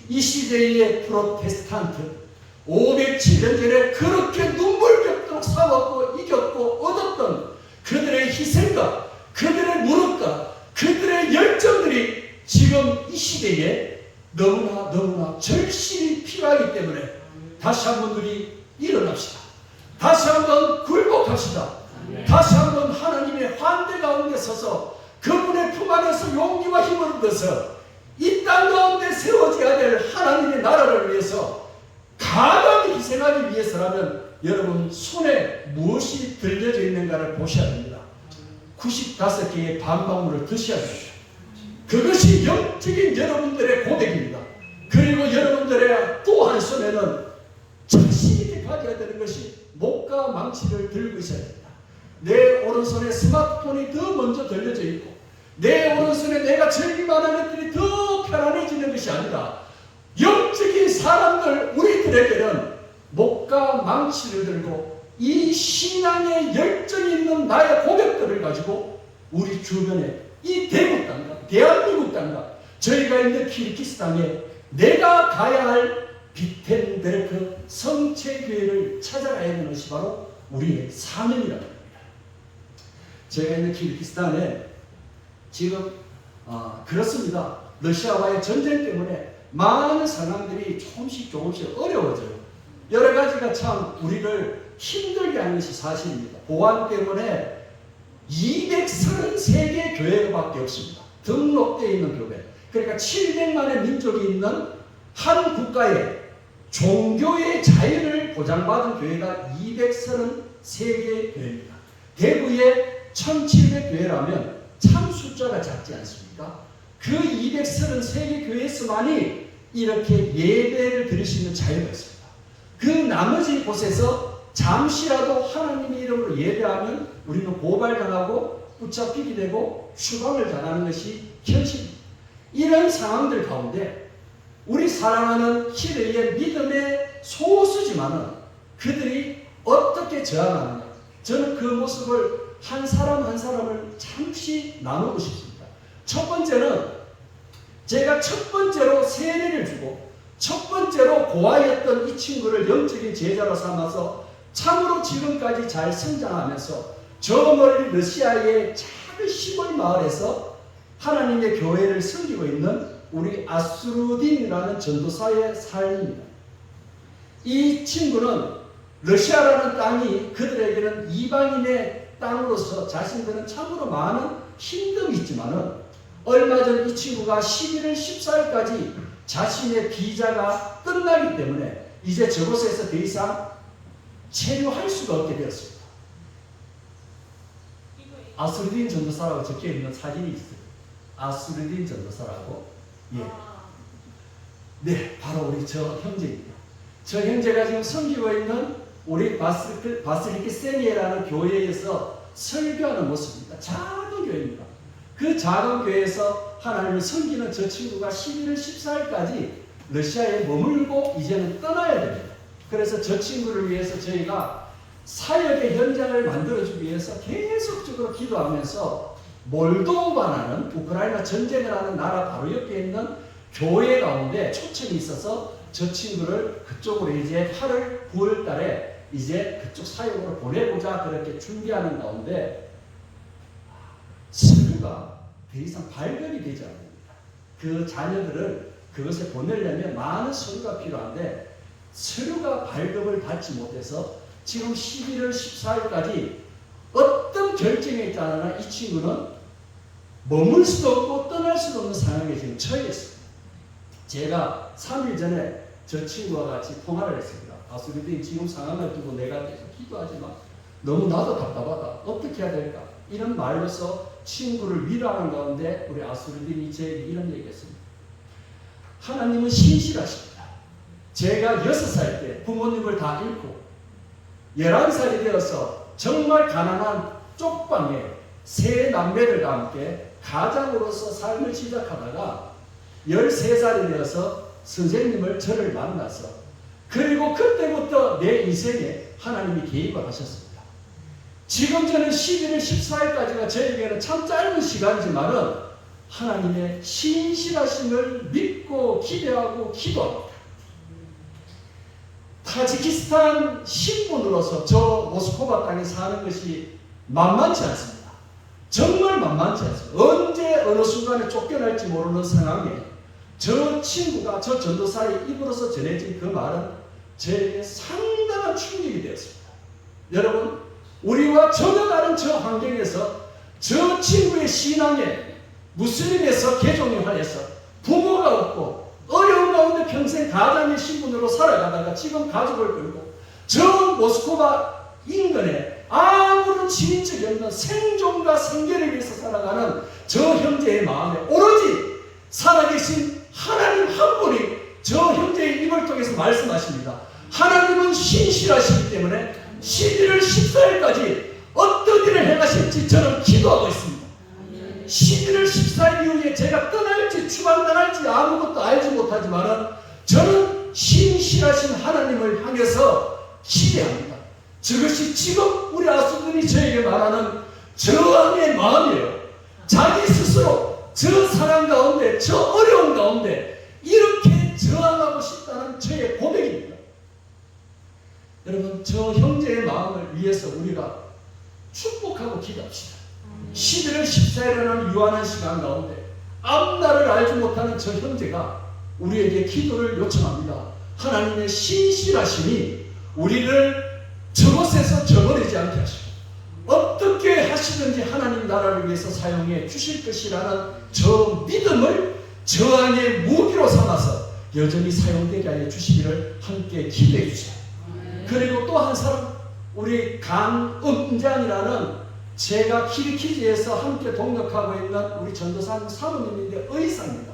이 시대의 프로테스탄트 507년 전에 그렇게 눈물겹도록 싸웠고 이겼고 얻었던 그들의 희생과 그들의 무력과 그들의 열정들이 지금 이 시대에 너무나 절실히 필요하기 때문에 다시 한번 우리 일어납시다. 다시 한번 굴복합시다. 다시 한번 하나님의 환대 가운데 서서 그분의 품 안에서 용기와 힘을 얻어서 이 땅 가운데 세워져야 될 하나님의 나라를 위해서 가담히 희생하기 위해서라면 여러분 손에 무엇이 들려져 있는가를 보셔야 됩니다. 95개의 밤방울을 드셔야 됩니다. 그것이 영적인 여러분들의 고백입니다. 그리고 여러분들의 또 한 손에는 자신 있게 가져야 되는 것이 목과 망치를 들고 있어야 됩니다. 내 오른손에 스마트폰이 더 먼저 들려져 있고 내 오른손에 내가 즐기만 하는 것들이 더 편안해지는 것이 아니라 영적인 사람들 우리들에게는 목과 망치를 들고 이 신앙의 열정이 있는 나의 고백들을 가지고 우리 주변에 이 대국 땅과 대한민국 땅과 저희가 있는 키르기스탄에 내가 가야 할 비텐베르크 성체교회를 찾아가야 되는 것이 바로 우리의 사명이라는 겁니다. 제가 있는 키르기스탄에 지금 그렇습니다. 러시아와의 전쟁 때문에 많은 상황들이 조금씩 어려워져요. 여러 가지가 참 우리를 힘들게 하는 것이 사실입니다. 보안 때문에 233개 교회밖에 없습니다. 등록되어 있는 교회. 그러니까 700만의 민족이 있는 한 국가의 종교의 자유를 보장받은 교회가 233개 교회입니다. 대구에 1700교회라면 참 숫자가 작지 않습니까? 그 233개 교회에서만이 이렇게 예배를 드릴 수 있는 자유가 있습니다. 그 나머지 곳에서 잠시라도 하나님의 이름으로 예배하면 우리는 고발당하고 붙잡히게 되고 추방을 당하는 것이 현실입니다. 이런 상황들 가운데 우리 사랑하는 희대의 믿음의 소수지만은 그들이 어떻게 저항하느냐, 저는 그 모습을 한 사람 한 사람을 잠시 나누고 싶습니다. 첫 번째는 제가 첫 번째로 세례를 주고 첫 번째로 고아였던 이 친구를 영적인 제자로 삼아서 참으로 지금까지 잘 성장하면서 저 멀리 러시아의 작은 시골 마을에서 하나님의 교회를 섬기고 있는 우리 아스루딘이라는 전도사의 삶입니다. 이 친구는 러시아라는 땅이 그들에게는 이방인의 땅으로서 자신들은 참으로 많은 힘듦이 있지만은 얼마 전 이 친구가 11월 14일까지 자신의 비자가 끝나기 때문에 이제 저곳에서 더 이상 체류할 수가 없게 되었습니다. 아스루딘 전도사라고 적혀있는 사진이 있어요. 아스루딘 전도사라고. 예. 네, 바로 우리 저 형제입니다. 저 형제가 지금 섬기고 있는 우리 바슬리키 세니에라는 교회에서 설교하는 모습입니다. 작은 교회입니다. 그 작은 교회에서 하나님을 섬기는 저 친구가 11월 14일까지 러시아에 머물고 이제는 떠나야 됩니다. 그래서 저 친구를 위해서 저희가 사역의 현장을 만들어주기 위해서 계속적으로 기도하면서 몰도바라는 우크라이나 전쟁을 하는 나라 바로 옆에 있는 교회 가운데 초청이 있어서 저 친구를 그쪽으로 이제 8월 9월 달에 이제 그쪽 사역으로 보내보자 그렇게 준비하는 가운데 설교가 더 이상 발견이 되지 않습니다. 그 자녀들을 그것에 보내려면 많은 서류가 필요한데 서류가 발급을 받지 못해서 지금 11월 14일까지 어떤 결정에 있지 않으나 이 친구는 머물 수도 없고 떠날 수도 없는 상황에 지금 처해 있습니다. 제가 3일 전에 저 친구와 같이 통화를 했습니다. 아수리딘 지금 상황을 두고 내가 계속 기도하지 마. 너무 나도 답답하다. 어떻게 해야 될까? 이런 말로서 친구를 위로하는 가운데 우리 아수리딘이 저에게 이런 얘기했습니다. 하나님은 신실하십니다. 제가 6살 때 부모님을 다 잃고 11살이 되어서 정말 가난한 쪽방에 세 남매들과 함께 가장으로서 삶을 시작하다가 13살이 되어서 선생님을 저를 만나서 그리고 그때부터 내 인생에 하나님이 개입을 하셨습니다. 지금 저는 11월 14일까지가 저에게는 참 짧은 시간이지만은 하나님의 신실하심을 믿고 기대하고 기도합니다. 타지키스탄 신분으로서 저 모스크바 땅에 사는 것이 만만치 않습니다. 정말 만만치 않습니다. 언제 어느 순간에 쫓겨날지 모르는 상황에 저 친구가 저 전도사의 입으로서 전해진 그 말은 저에게 상당한 충격이 되었습니다. 여러분, 우리와 전혀 다른 저 환경에서 저 친구의 신앙에 무슬림에서 개종을 하여서 부모가 없고 어려운 가운데 평생 가장의 신분으로 살아가다가 지금 가족을 끌고 저 모스크바 인근에 아무런 친인척이 없는 생존과 생계를 위해서 살아가는 저 형제의 마음에 오로지 살아계신 하나님 한 분이 저 형제의 입을 통해서 말씀하십니다. 하나님은 신실하시기 때문에 11월 14일까지 어떤 일을 행하실지 저는 기도하고 있습니다. 11월 14일 이후에 제가 떠날지 추방당할지 아무것도 알지 못하지만 저는 신실하신 하나님을 향해서 기대합니다. 저것이 지금 우리 아수들이 저에게 말하는 저항의 마음이에요. 자기 스스로 저 상황 가운데 저 어려운 가운데 이렇게 저항하고 싶다는 저의 고백입니다. 여러분, 저 형제의 마음을 위해서 우리가 축복하고 기도합시다. 11월 14일이라는 유한한 시간 가운데 앞날을 알지 못하는 저 형제가 우리에게 기도를 요청합니다. 하나님의 신실하심이 우리를 저곳에서 저버리지 않게 하시고 어떻게 하시든지 하나님 나라를 위해서 사용해 주실 것이라는 저 믿음을 저항의 무기로 삼아서 여전히 사용되게 하여 주시기를 함께 기대해 주세요. 그리고 또 한 사람, 우리 강은장이라는 제가 키르키즈에서 함께 동역하고 있는 우리 전도사님 사모님인데 의사입니다.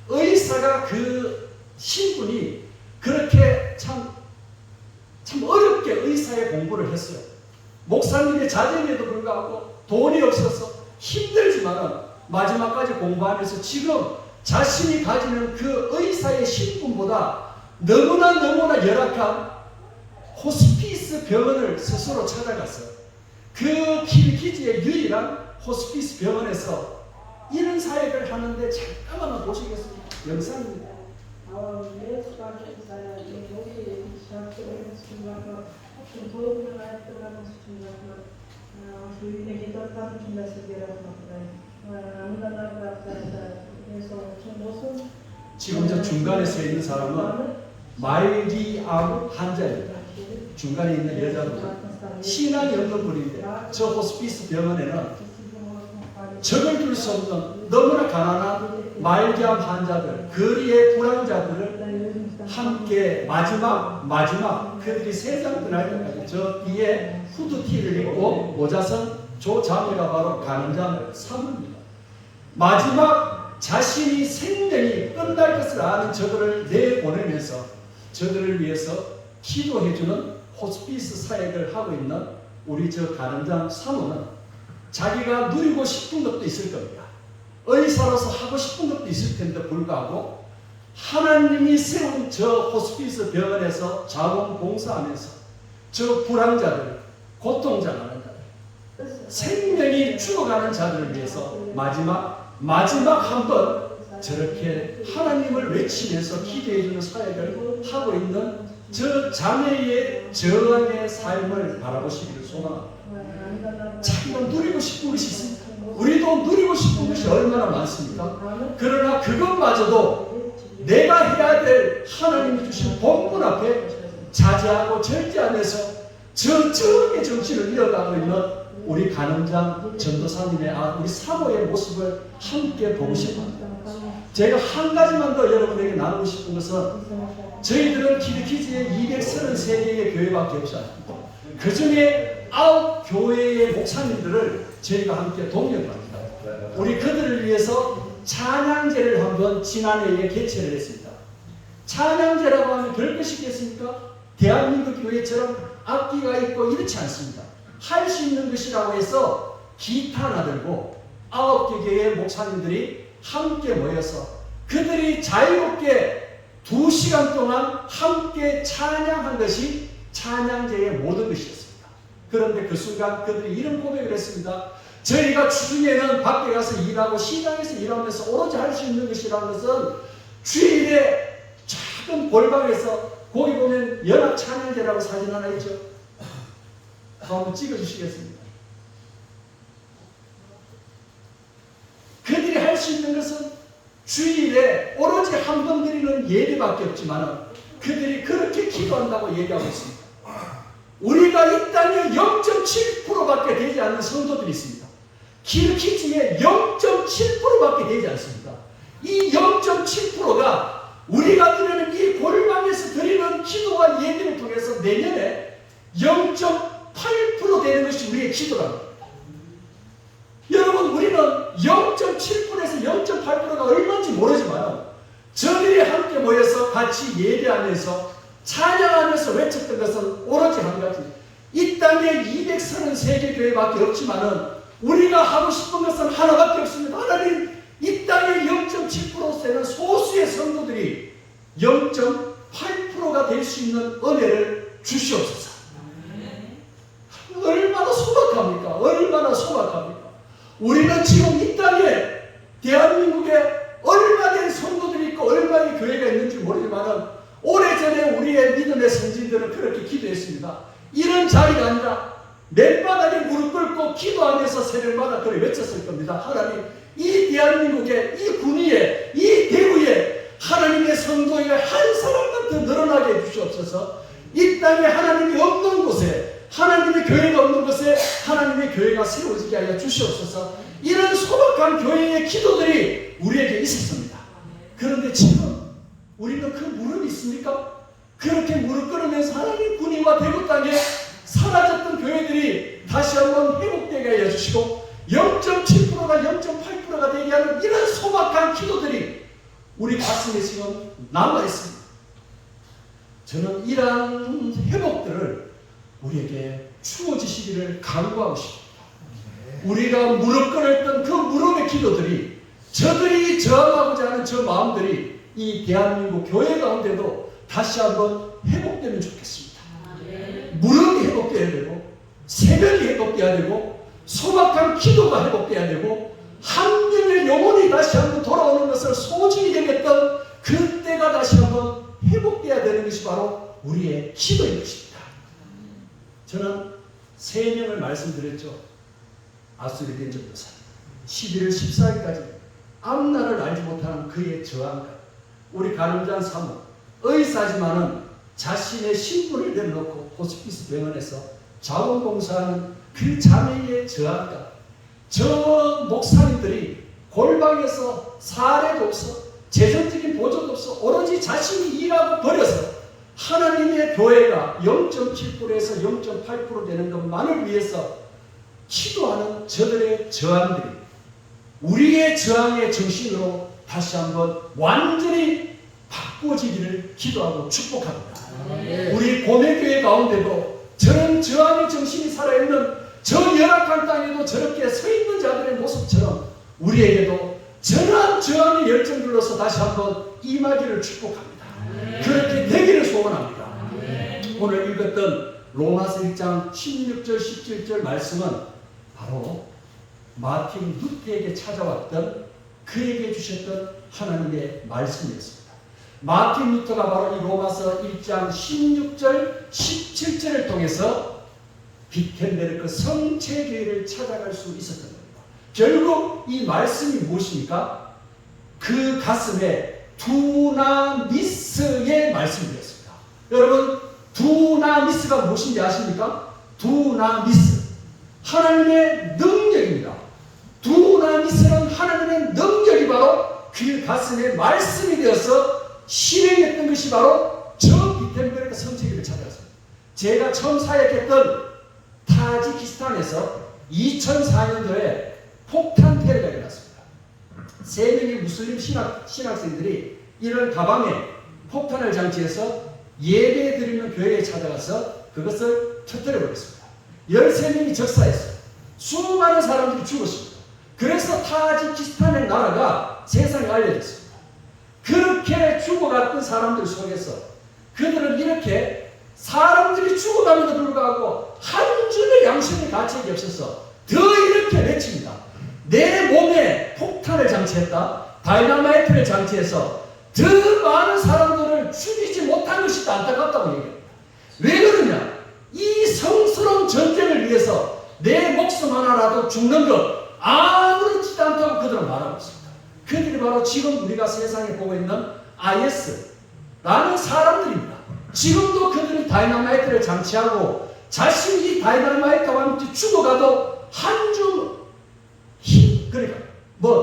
의사가 그 신분이 그렇게 참 어렵게 의사의 공부를 했어요. 목사님의 자제에도 불구하고 돈이 없어서 힘들지만은 마지막까지 공부하면서 지금 자신이 가지는 그 의사의 신분보다 너무나 열악한 호스피스 병원을 스스로 찾아갔어요. 그 키르키즈의 유일한 호스피스 병원에서 이런 사역을 하는데 잠깐만 보시겠습니다. 영상입니다. 지금 저 중간에 서 있는 사람은 마이리암 환자입니다. 중간에 있는 여자분 신앙이 없는 분인데 저 호스피스 병원에는 적을 둘 수 없는 너무나 가난한 말기암 환자들, 거리의 불황자들을 함께 마지막 그들이 세상 떠날 때까지 저 뒤에 후드티를 입고 모자선 조 자매가 바로 간장 사모입니다. 마지막 자신이 생명이 끝날 것을 아는 저들을 내보내면서 저들을 위해서 기도해주는 호스피스 사역을 하고 있는 우리 저 간장 사모는 자기가 누리고 싶은 것도 있을 겁니다. 의사로서 하고 싶은 것도 있을 텐데 불구하고 하나님이 세운 저 호스피스 병원에서 자원봉사하면서 저 불황자들, 고통당하는 자들, 생명이 죽어가는 자들을 위해서 마지막 한번 저렇게 하나님을 외치면서 기도해주는 사역을 하고 있는 저 자매의 저항의 삶을 바라보시기를 소망합니다. 자기가 누리고 싶은 것이 있습니다. 우리도 누리고 싶은 것이 얼마나 많습니까? 그러나 그것마저도 내가 해야 될 하나님이 주신 본분 앞에 자제하고 절제하면서 저쪽의 정신을 이어가고 있는 우리 간음장 전도사님의 우리 사모의 모습을 함께 보고 싶습니다. 제가 한 가지만 더 여러분에게 나누고 싶은 것은 저희들은 키르키즈에 233개의 교회밖에 없지 않습니다. 그 중에 9교회의 목사님들을 저희가 함께 동역합니다. 우리 그들을 위해서 찬양제를 한번 지난해에 개최를 했습니다. 찬양제라고 하면 별것이 있겠습니까? 대한민국 교회처럼 악기가 있고 이렇지 않습니다. 할 수 있는 것이라고 해서 기타 하나 들고 9개 교회의 목사님들이 함께 모여서 그들이 자유롭게 2시간 동안 함께 찬양한 것이 찬양제의 모든 것이었습니다. 그런데 그 순간 그들이 이런 고백을 했습니다. 저희가 주중에는 밖에 가서 일하고 시장에서 일하면서 오로지 할 수 있는 것이라는 것은 주일에 작은 골방에서 거기 보면 연합 찬양제라고 사진 하나 있죠. 한번 찍어주시겠습니다. 그들이 할 수 있는 것은 주일에 오로지 한 번 드리는 예배밖에 없지만 그들이 그렇게 기도한다고 얘기하고 있습니다. 우리가 이 땅에 0.7%밖에 되지 않는 성도들이 있습니다. 키르키즈에 0.7%밖에 되지 않습니다. 이 0.7%가 우리가 드리는 이 골방에서 드리는 기도와 예배를 통해서 내년에 0.8% 되는 것이 우리의 기도랍니다. 여러분, 우리는 0.7%에서 0.8%가 얼마인지 모르지만 저들이 함께 모여서 같이 예배하면서 찬양하면서 외쳤던 것은 오로지 한 가지. 이 땅에 233개 교회밖에 없지만은 우리가 하고 싶은 것은 하나밖에 없습니다. 하나님, 이 땅에 0.7% 되는 소수의 성도들이 0.8%가 될 수 있는 은혜를 주시옵소서. 얼마나 소박합니까? 얼마나 소박합니까? 우리는 지금 이 땅에 대한민국에 얼마 된 성도들이 있고 얼마의 교회가 있는지 모르지만 오래전에 우리의 믿음의 선진들은 그렇게 기도했습니다. 이런 자리가 아니라 맨바닥에 무릎 꿇고 기도하면서 새벽마다 그를 외쳤을 겁니다. 하나님, 이 대한민국에, 이 군위에, 이 대구에 하나님의 성도가 한 사람만 더 늘어나게 해주시옵소서. 이 땅에 하나님이 없는 곳에, 하나님의 교회가 없는 곳에 하나님의 교회가 세워지게 하여 주시옵소서. 이런 소박한 교회의 기도들이 우리에게 있었습니다. 그런데 지금 우리는 그 무릎이 있습니까? 그렇게 무릎 꿇으면서 하나님 군위와 대구 땅에 사라졌던 교회들이 다시 한번 회복되게 하여 주시고 0.7%가 0.8%가 되게 하는 이런 소박한 기도들이 우리 가슴에 지금 남아있습니다. 저는 이러한 회복들을 우리에게 주어지시기를 간구하고 싶습니다. 우리가 무릎 꿇었던 그 무릎의 기도들이 저들이 저항하고자 하는 저 마음들이 이 대한민국 교회 가운데도 다시 한번 회복되면 좋겠습니다. 무릎이 회복돼야 되고 새벽이 회복돼야 되고 소박한 기도가 회복돼야 되고 한 명의 영혼이 다시 한번 돌아오는 것을 소중히 여겼던 그때가 다시 한번 회복돼야 되는 것이 바로 우리의 기도인 것입니다. 저는 3명을 말씀드렸죠. 아수리된 전도사 11월 14일까지 앞날을 알지 못하는 그의 저항과 우리 간음장 사모 의사지만은 자신의 신분을 내려놓고 호스피스 병원에서 자원봉사하는 그 자매의 저항과 저 목사님들이 골방에서 사례도 없어 재정적인 보조도 없어 오로지 자신이 일하고 버려서 하나님의 교회가 0.7%에서 0.8% 되는 것만을 위해서 기도하는 저들의 저항들이 우리의 저항의 정신으로 다시 한번 완전히 바꿔지기를 기도하고 축복합니다. 우리 고매교회 가운데도 저런 저항의 정신이 살아있는 저 열악한 땅에도 저렇게 서 있는 자들의 모습처럼 우리에게도 저러한 저항의 열정들로서 다시 한번 임하기를 축복합니다. 그렇게 되기를 소원합니다. 오늘 읽었던 로마서 1장 16절 17절 말씀은 바로 마틴 루터에게 찾아왔던 그에게 주셨던 하나님의 말씀이었습니다. 마틴 루터가 바로 이 로마서 1장 16절 17절을 통해서 비텐베르크 성체교회를 찾아갈 수 있었던 겁니다. 결국 이 말씀이 무엇입니까? 그 가슴에 두나미스의 말씀이 되었습니다. 여러분, 두나미스가 무엇인지 아십니까? 두나미스, 하나님의 능력입니다. 두나미스는 하나님의 능력이 바로 그 가슴에 말씀이 되어서 실행했던 것이 바로 저 비텐베르크 성체기를 찾아갔습니다. 제가 처음 사역했던 타지키스탄에서 2004년도에 폭탄 테러가 일어났습니다. 3명의 무슬림 신학생들이 이런 가방에 폭탄을 장치해서 예배 드리는 교회에 찾아가서 그것을 터뜨려 버렸습니다. 13명이 적사했어요. 수많은 사람들이 죽었습니다. 그래서 타지키스탄의 나라가 세상에 알려졌습니다. 그렇게 죽어갔던 사람들 속에서 그들은 이렇게 사람들이 죽어감에도 불구하고 한 줄의 양심의 가책이 없어서 더 이렇게 외칩니다. 내 몸에 폭탄을 장치했다, 다이너마이트를 장치해서 더 많은 사람들을 죽이지 못한 것이 더 안타깝다고 얘기합니다. 왜 그러냐? 이 성스러운 전쟁을 위해서 내 목숨 하나라도 죽는 것 아무렇지도 않다고 그들은 말하고 있습니다. 그들이 바로 지금 우리가 세상에 보고 있는 IS라는 사람들입니다. 지금도 그들이 다이너마이트를 장치하고 자신이 다이너마이트와 함께 죽어가도 한 줌 힘, 그러니까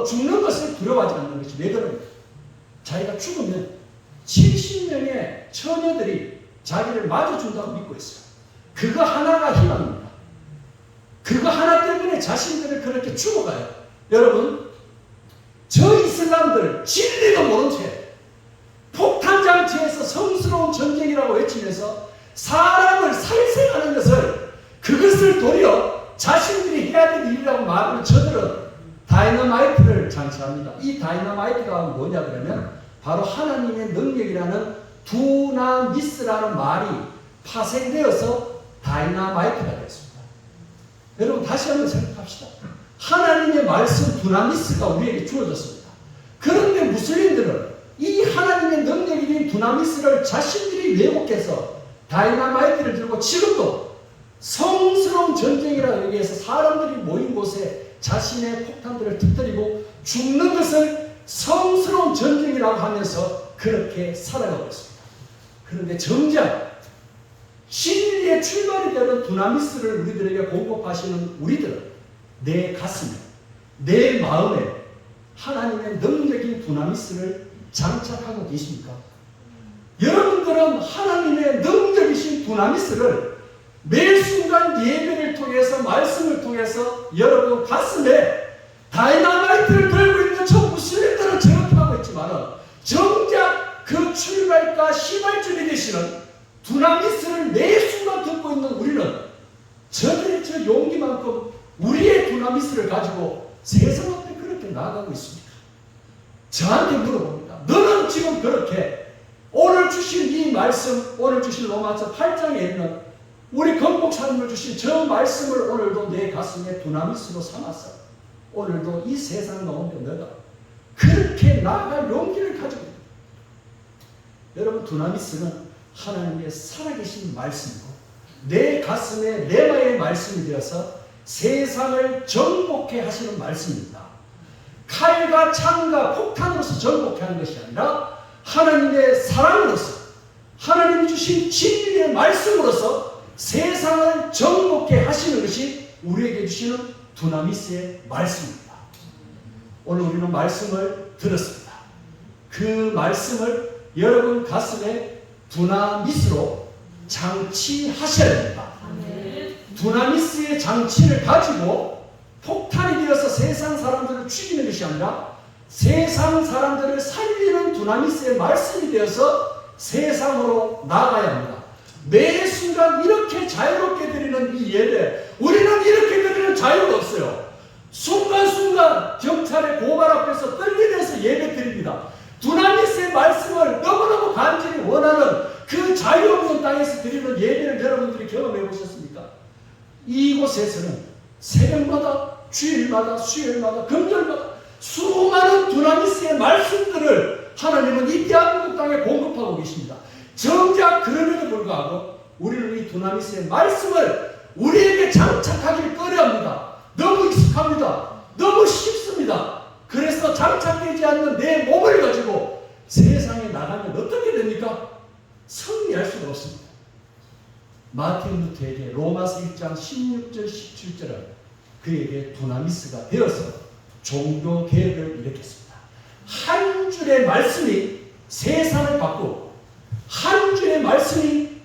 죽는 것을 두려워하지 않는 것이 왜 그럽니까? 자기가 죽으면 70명의 처녀들이 자기를 맞아준다고 믿고 있어요. 그거 하나가 희망입니다. 그거 하나 때문에 자신들을 그렇게 죽어가요. 여러분, 저 이슬람들 진리도 모른 채 폭탄장치에서 성스러운 전쟁이라고 외치면서 사람을 살생하는 것을, 그것을 도리어 자신들이 해야 될 일이라고 말하는 저들은 다이너마이트를 장치합니다. 이 다이너마이트가 뭐냐 그러면 바로 하나님의 능력이라는 두나미스라는 말이 파생되어서 다이너마이트가 되었습니다. 여러분, 다시 한번 생각합시다. 하나님의 말씀 두나미스가 우리에게 주어졌습니다. 그런데 무슬림들은 이 하나님의 능력인 두나미스를 자신들이 왜곡해서 다이너마이트를 들고 지금도 성스러운 전쟁이라고 얘기해서 사람들이 모인 곳에 자신의 폭탄들을 터뜨리고 죽는 것을 성스러운 전쟁이라고 하면서 그렇게 살아가고 있습니다. 그런데 정작 진리의 출발이 되는 두나미스를 우리들에게 공급하시는 우리들은 내 가슴에, 내 마음에 하나님의 능력인 두나미스를 장착하고 계십니까? 여러분들은 하나님의 능력이신 두나미스를 매 순간 예배를 통해서, 말씀을 통해서 여러분 가슴에 다이너마이트를 들고 있는 저 무슬림들은 저렇게 하고 있지만 정작 그 출발과 시발점이 되시는 두나미스를 매 순간 듣고 있는 우리는 저들의 저 용기만큼 우리의 두나미스를 가지고 세상 앞에 그렇게 나아가고 있습니다. 저한테 물어봅니다. 너는 지금 그렇게 오늘 주신 이 말씀, 오늘 주신 로마서 8장에 있는 우리 건복사님을 주신 저 말씀을 오늘도 내 가슴에 두나미스로 삼아서 오늘도 이 세상 가운데 너가 그렇게 나아갈 용기를 가지고 있다. 여러분, 두나미스는 하나님의 살아계신 말씀이고 내 가슴에 레마의 말씀이 되어서 세상을 정복해 하시는 말씀입니다. 칼과 창과 폭탄으로서 정복해 하는 것이 아니라 하나님의 사랑으로서, 하나님이 주신 진리의 말씀으로서 세상을 정복해 하시는 것이 우리에게 주시는 두나미스의 말씀입니다. 오늘 우리는 말씀을 들었습니다. 그 말씀을 여러분 가슴에 두나미스로 장치하셔야 됩니다. 두나미스의 장치를 가지고 폭탄이 되어서 세상 사람들을 죽이는 것이 아니라 세상 사람들을 살리는 두나미스의 말씀이 되어서 세상으로 나가야 합니다. 매 순간 이렇게 자유롭게 드리는 이 예배, 우리는 이렇게 드리는 자유가 없어요. 순간순간 경찰의 고발 앞에서 떨리면서 예배 드립니다. 두나미스의 말씀을 너무너무 간절히 원하는 그 자유 없는 땅에서 드리는 예배를 여러분들이 경험해 보셨습니까? 이곳에서는 새벽마다, 주일마다, 수요일마다, 금요일마다 수많은 두나미스의 말씀들을 하나님은 이 대한민국 땅에 공급하고 계십니다. 정작 그럼에도 불구하고 우리는 이 두나미스의 말씀을 우리에게 장착하길 꺼려합니다. 너무 익숙합니다. 너무 쉽습니다. 그래서 장착되지 않는 내 몸을 가지고 세상에 나가면 어떻게 됩니까? 승리할 수가 없습니다. 마틴 루터에게 로마서 1장 16절 17절은 그에게 두나미스가 되어서 종교 개혁을 일으켰습니다. 한 줄의 말씀이 세상을 바꾸고, 한 줄의 말씀이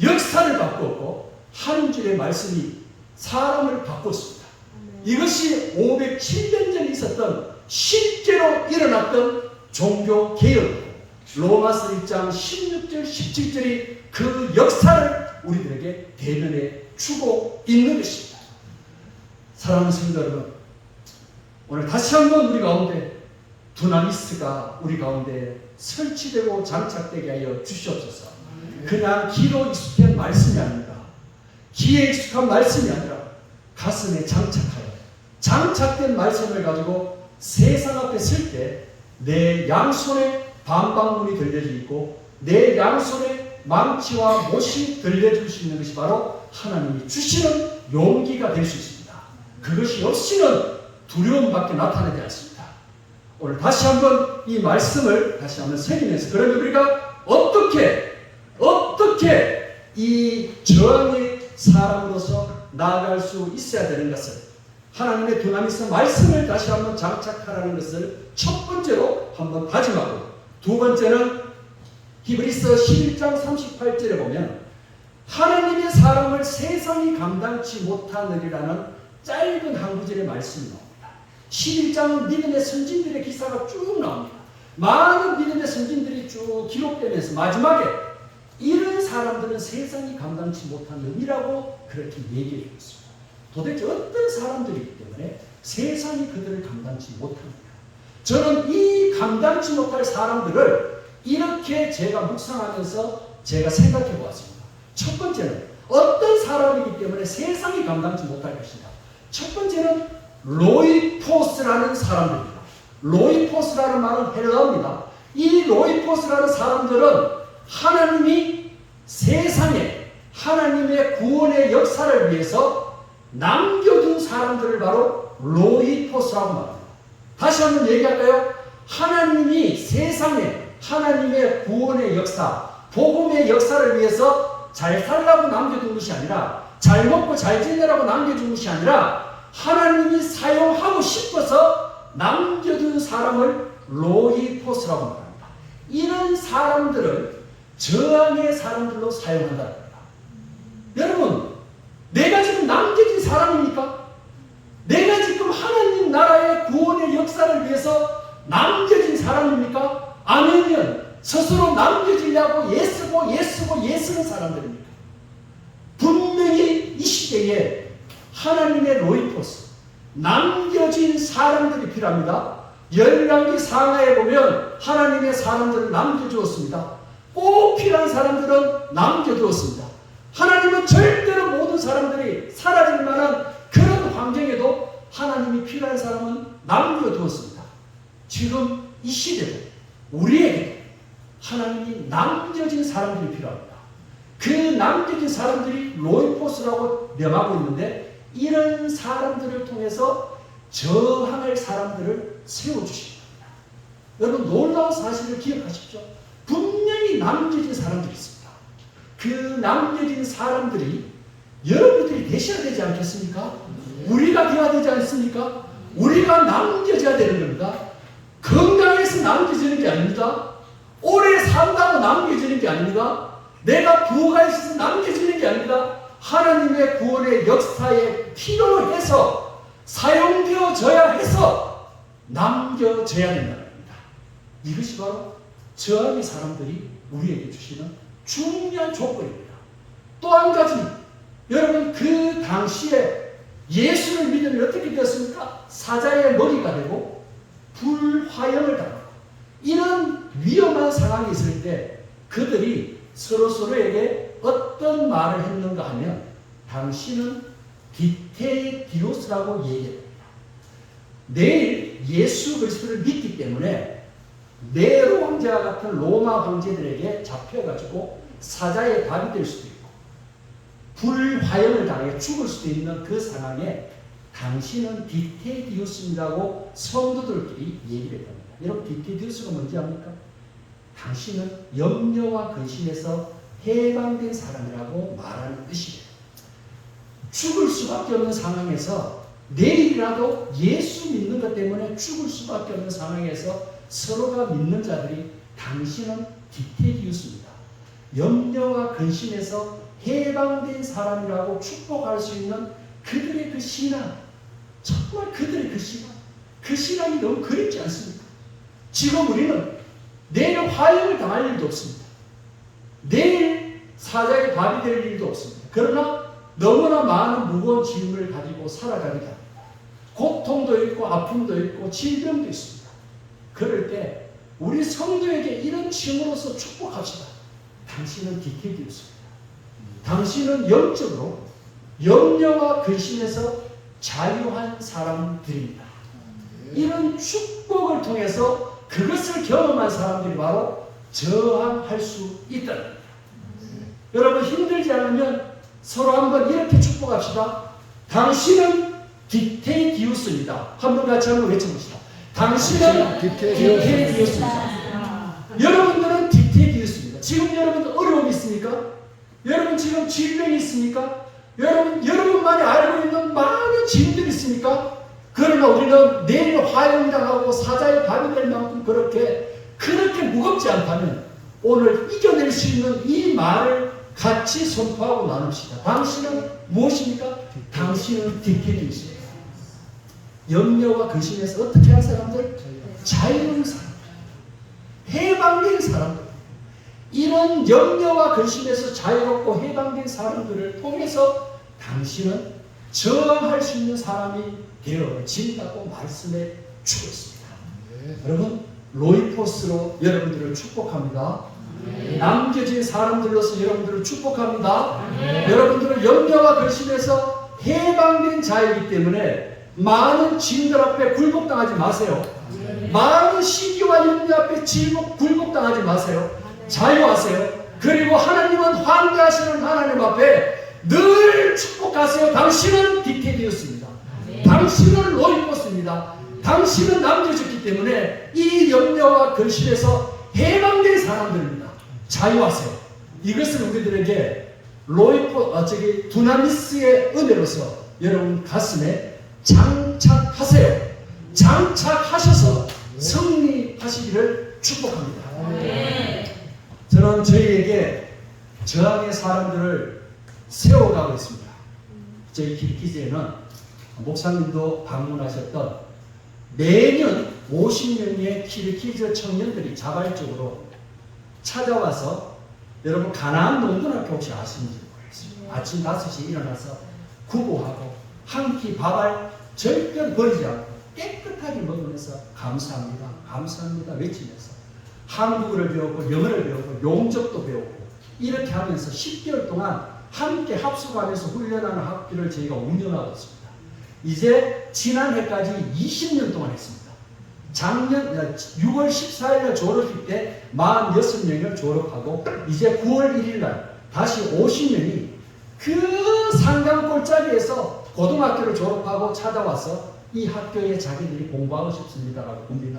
역사를 바꾸었고, 한 줄의 말씀이 사람을 바꿨습니다. 이것이 507년 전에 있었던 실제로 일어났던 종교 개혁, 로마서 1장 16절 17절이 그 역사를 우리들에게 대면해 주고 있는 것입니다. 사랑하는 성도 여러분, 오늘 다시 한번 우리 가운데 두나미스가 우리 가운데 설치되고 장착되게 하여 주시옵소서. 그냥 귀로 익숙한 말씀이 아닙니다. 귀에 익숙한 말씀이 아니라 가슴에 장착하여 장착된 말씀을 가지고 세상 앞에 설 때 내 양손에 반박문이 들려져 있고 내 양손에 망치와 못이 들려줄 수 있는 것이 바로 하나님이 주시는 용기가 될 수 있습니다. 그것이 없이는 두려움밖에 나타나지 않습니다. 오늘 다시 한번 이 말씀을 다시 한번 새기면서, 그러면 우리가 어떻게 이 저항의 사람으로서 나아갈 수 있어야 되는 것을, 하나님의 두나미스 말씀을 다시 한번 장착하라는 것을 첫 번째로 한번 다짐하고, 두 번째는 히브리서 11장 38절에 보면 하나님의 사람을 세상이 감당치 못하느리라는 짧은 한 구절의 말씀이 나옵니다. 11장은 믿음의 선진들의 기사가 쭉 나옵니다. 많은 믿음의 선진들이 쭉 기록되면서 마지막에 이런 사람들은 세상이 감당치 못하느니라고 그렇게 얘기해 주고 있습니다. 도대체 어떤 사람들이기 때문에 세상이 그들을 감당치 못합니다. 저는 이 감당치 못할 사람들을 이렇게 제가 묵상하면서 제가 생각해 보았습니다. 첫 번째는 어떤 사람이기 때문에 세상이 감당치 못할 것이다. 첫 번째는 로이포스라는 사람들입니다. 로이포스라는 말은 헬라어입니다. 이 로이포스라는 사람들은 하나님이 세상에 하나님의 구원의 역사를 위해서 남겨둔 사람들을 바로 로이포스라고 말합니다. 다시 한번 얘기할까요? 하나님이 세상에 하나님의 구원의 역사, 복음의 역사를 위해서 잘 살라고 남겨둔 것이 아니라, 잘 먹고 잘 지내라고 남겨준 것이 아니라, 하나님이 사용하고 싶어서 남겨둔 사람을 로이포스라고 말합니다. 이런 사람들을 저항의 사람들로 사용한다는 겁니다. 여러분, 내가 지금 남겨진 사람입니까? 내가 지금 하나님 나라의 구원의 역사를 위해서 남겨진 사람입니까? 아니면 스스로 남겨지려고 예쓰는 사람들입니까? 분명히 이 시대에 하나님의 로이포스, 남겨진 사람들이 필요합니다. 열왕기 상하에 보면 하나님의 사람들을 남겨주었습니다. 꼭 필요한 사람들은 남겨두었습니다. 하나님은 절대로 모든 사람들이 사라질 만한 그런 환경에도 하나님이 필요한 사람은 남겨두었습니다. 지금 이 시대도 우리에게 하나님이 남겨진 사람들이 필요합니다. 그 남겨진 사람들이 로이포스라고 명하고 있는데, 이런 사람들을 통해서 저항할 사람들을 세워주십니다. 여러분, 놀라운 사실을 기억하십시오. 분명히 남겨진 사람들이 있습니다. 그 남겨진 사람들이 여러분들이 되셔야 되지 않겠습니까? 우리가 되어야 되지 않습니까? 우리가 남겨져야 되는 겁니다. 건강해서 남겨지는 게 아닙니다. 오래 산다고 남겨지는 게 아닙니다. 내가 부가 있어서 남겨지는 게 아닙니다. 하나님의 구원의 역사에 필요해서 사용되어져야 해서 남겨져야 된다는 겁니다. 이것이 바로 저항의 사람들이 우리에게 주시는 중요한 조건입니다. 또 한 가지, 여러분, 그 당시에 예수를 믿으면 어떻게 되었습니까? 사자의 머리가 되고 불화형을 당하고, 이런 위험한 상황이 있을 때 그들이 서로에게 어떤 말을 했는가 하면, 당신은 디테디오스라고 얘기합니다. 내일 예수 그리스도를 믿기 때문에 네로 황제와 같은 로마 황제들에게 잡혀가지고 사자의 밥이 될 수도 있고 불화형을 당해 죽을 수도 있는 그 상황에 당신은 디테디우스라고 성도들끼리 얘기를 합니다. 여러분 디테디우스가 뭔지 압니까? 당신은 염려와 근심에서 해방된 사람이라고 말하는 뜻이에요. 죽을 수밖에 없는 상황에서 내일이라도 예수 믿는 것 때문에 죽을 수밖에 없는 상황에서 서로가 믿는 자들이 당신은 디테디우스입니다. 염려와 근심에서 해방된 사람이라고 축복할 수 있는 그들의 그 신앙, 정말 그들의 그 신앙이 너무 그립지 않습니까? 지금 우리는 내일 화형을 당할 일도 없습니다. 내일 사자의 밥이 될 일도 없습니다. 그러나 너무나 많은 무거운 짐을 가지고 살아가게 합니다. 고통도 있고 아픔도 있고 질병도 있습니다. 그럴 때 우리 성도에게 이런 칭으로서 축복합시다. 당신은 디테디우스입니다. 당신은 영적으로 염려와 근심에서 자유한 사람들입니다. 이런 축복을 통해서 그것을 경험한 사람들이 바로 저항할 수 있다. 여러분 힘들지 않으면 서로 한번 이렇게 축복합시다. 당신은 디테디우스입니다. 한번 같이 한번 외쳐봅시다. 당신은 디테디우스입니다. 여러분들은 디테디우스입니다. 지금 여러분들 어려움이 있습니까? 여러분 지금 질병이 있습니까? 여러분만이 알고 있는 많은 짐들이 있습니까? 그러나 우리는 내일 화형당하고 사자의 밥이 될 만큼 그렇게 무겁지 않다면 오늘 이겨낼 수 있는 이 말을 같이 선포하고 나눕시다. 당신은 무엇입니까? 당신은 디테디우스입니다. 염려와 근심에서 어떻게 한 사람들? 자유로운 사람들, 해방된 사람들. 이런 염려와 근심에서 자유롭고 해방된 사람들을 통해서 당신은 저항할 수 있는 사람이 되어진다고 말씀해 주고 있습니다. 여러분 로이포스로 여러분들을 축복합니다. 남겨진 사람들로서 여러분들을 축복합니다. 여러분들은 염려와 근심에서 해방된 자이기 때문에 많은 짐들 앞에 굴복당하지 마세요. 많은 시기와 염려 앞에 굴복당하지 마세요. 자유하세요. 그리고 하나님은 환대하시는 하나님 앞에 늘 축복하세요. 당신은 디테디우스입니다. 당신은 로이포스입니다. 당신은 남겨졌기 때문에 이 염려와 근심에서 해방된 사람들입니다. 자유하세요. 이것을 우리들에게 두나미스의 은혜로서 여러분 가슴에 장착하세요. 장착하셔서 승리하시기를 축복합니다. 저는 저희에게 저항의 사람들을 세워가고 있습니다. 저희 길키즈에는 목사님도 방문하셨던 매년 50명의 길키즈 청년들이 자발적으로 찾아와서 여러분 가나안 농군학교 혹시 아시는지 모르겠습니다. 아침 5시에 일어나서 구보하고 한 끼 밥알 절대 버리지 않고 깨끗하게 먹으면서 감사합니다. 감사합니다 외치면서 한국어를 배우고 영어를 배우고 용접도 배우고 이렇게 하면서 10개월 동안 함께 합숙하면서 훈련하는 학교를 저희가 운영하고 있습니다. 이제 지난해까지 20년 동안 했습니다. 작년 6월 14일날 졸업식 때 46명을 졸업하고 이제 9월 1일날 다시 50명이 그 상강골짜기에서 고등학교를 졸업하고 찾아와서 이 학교에 자기들이 공부하고 싶습니다라고 봅니다.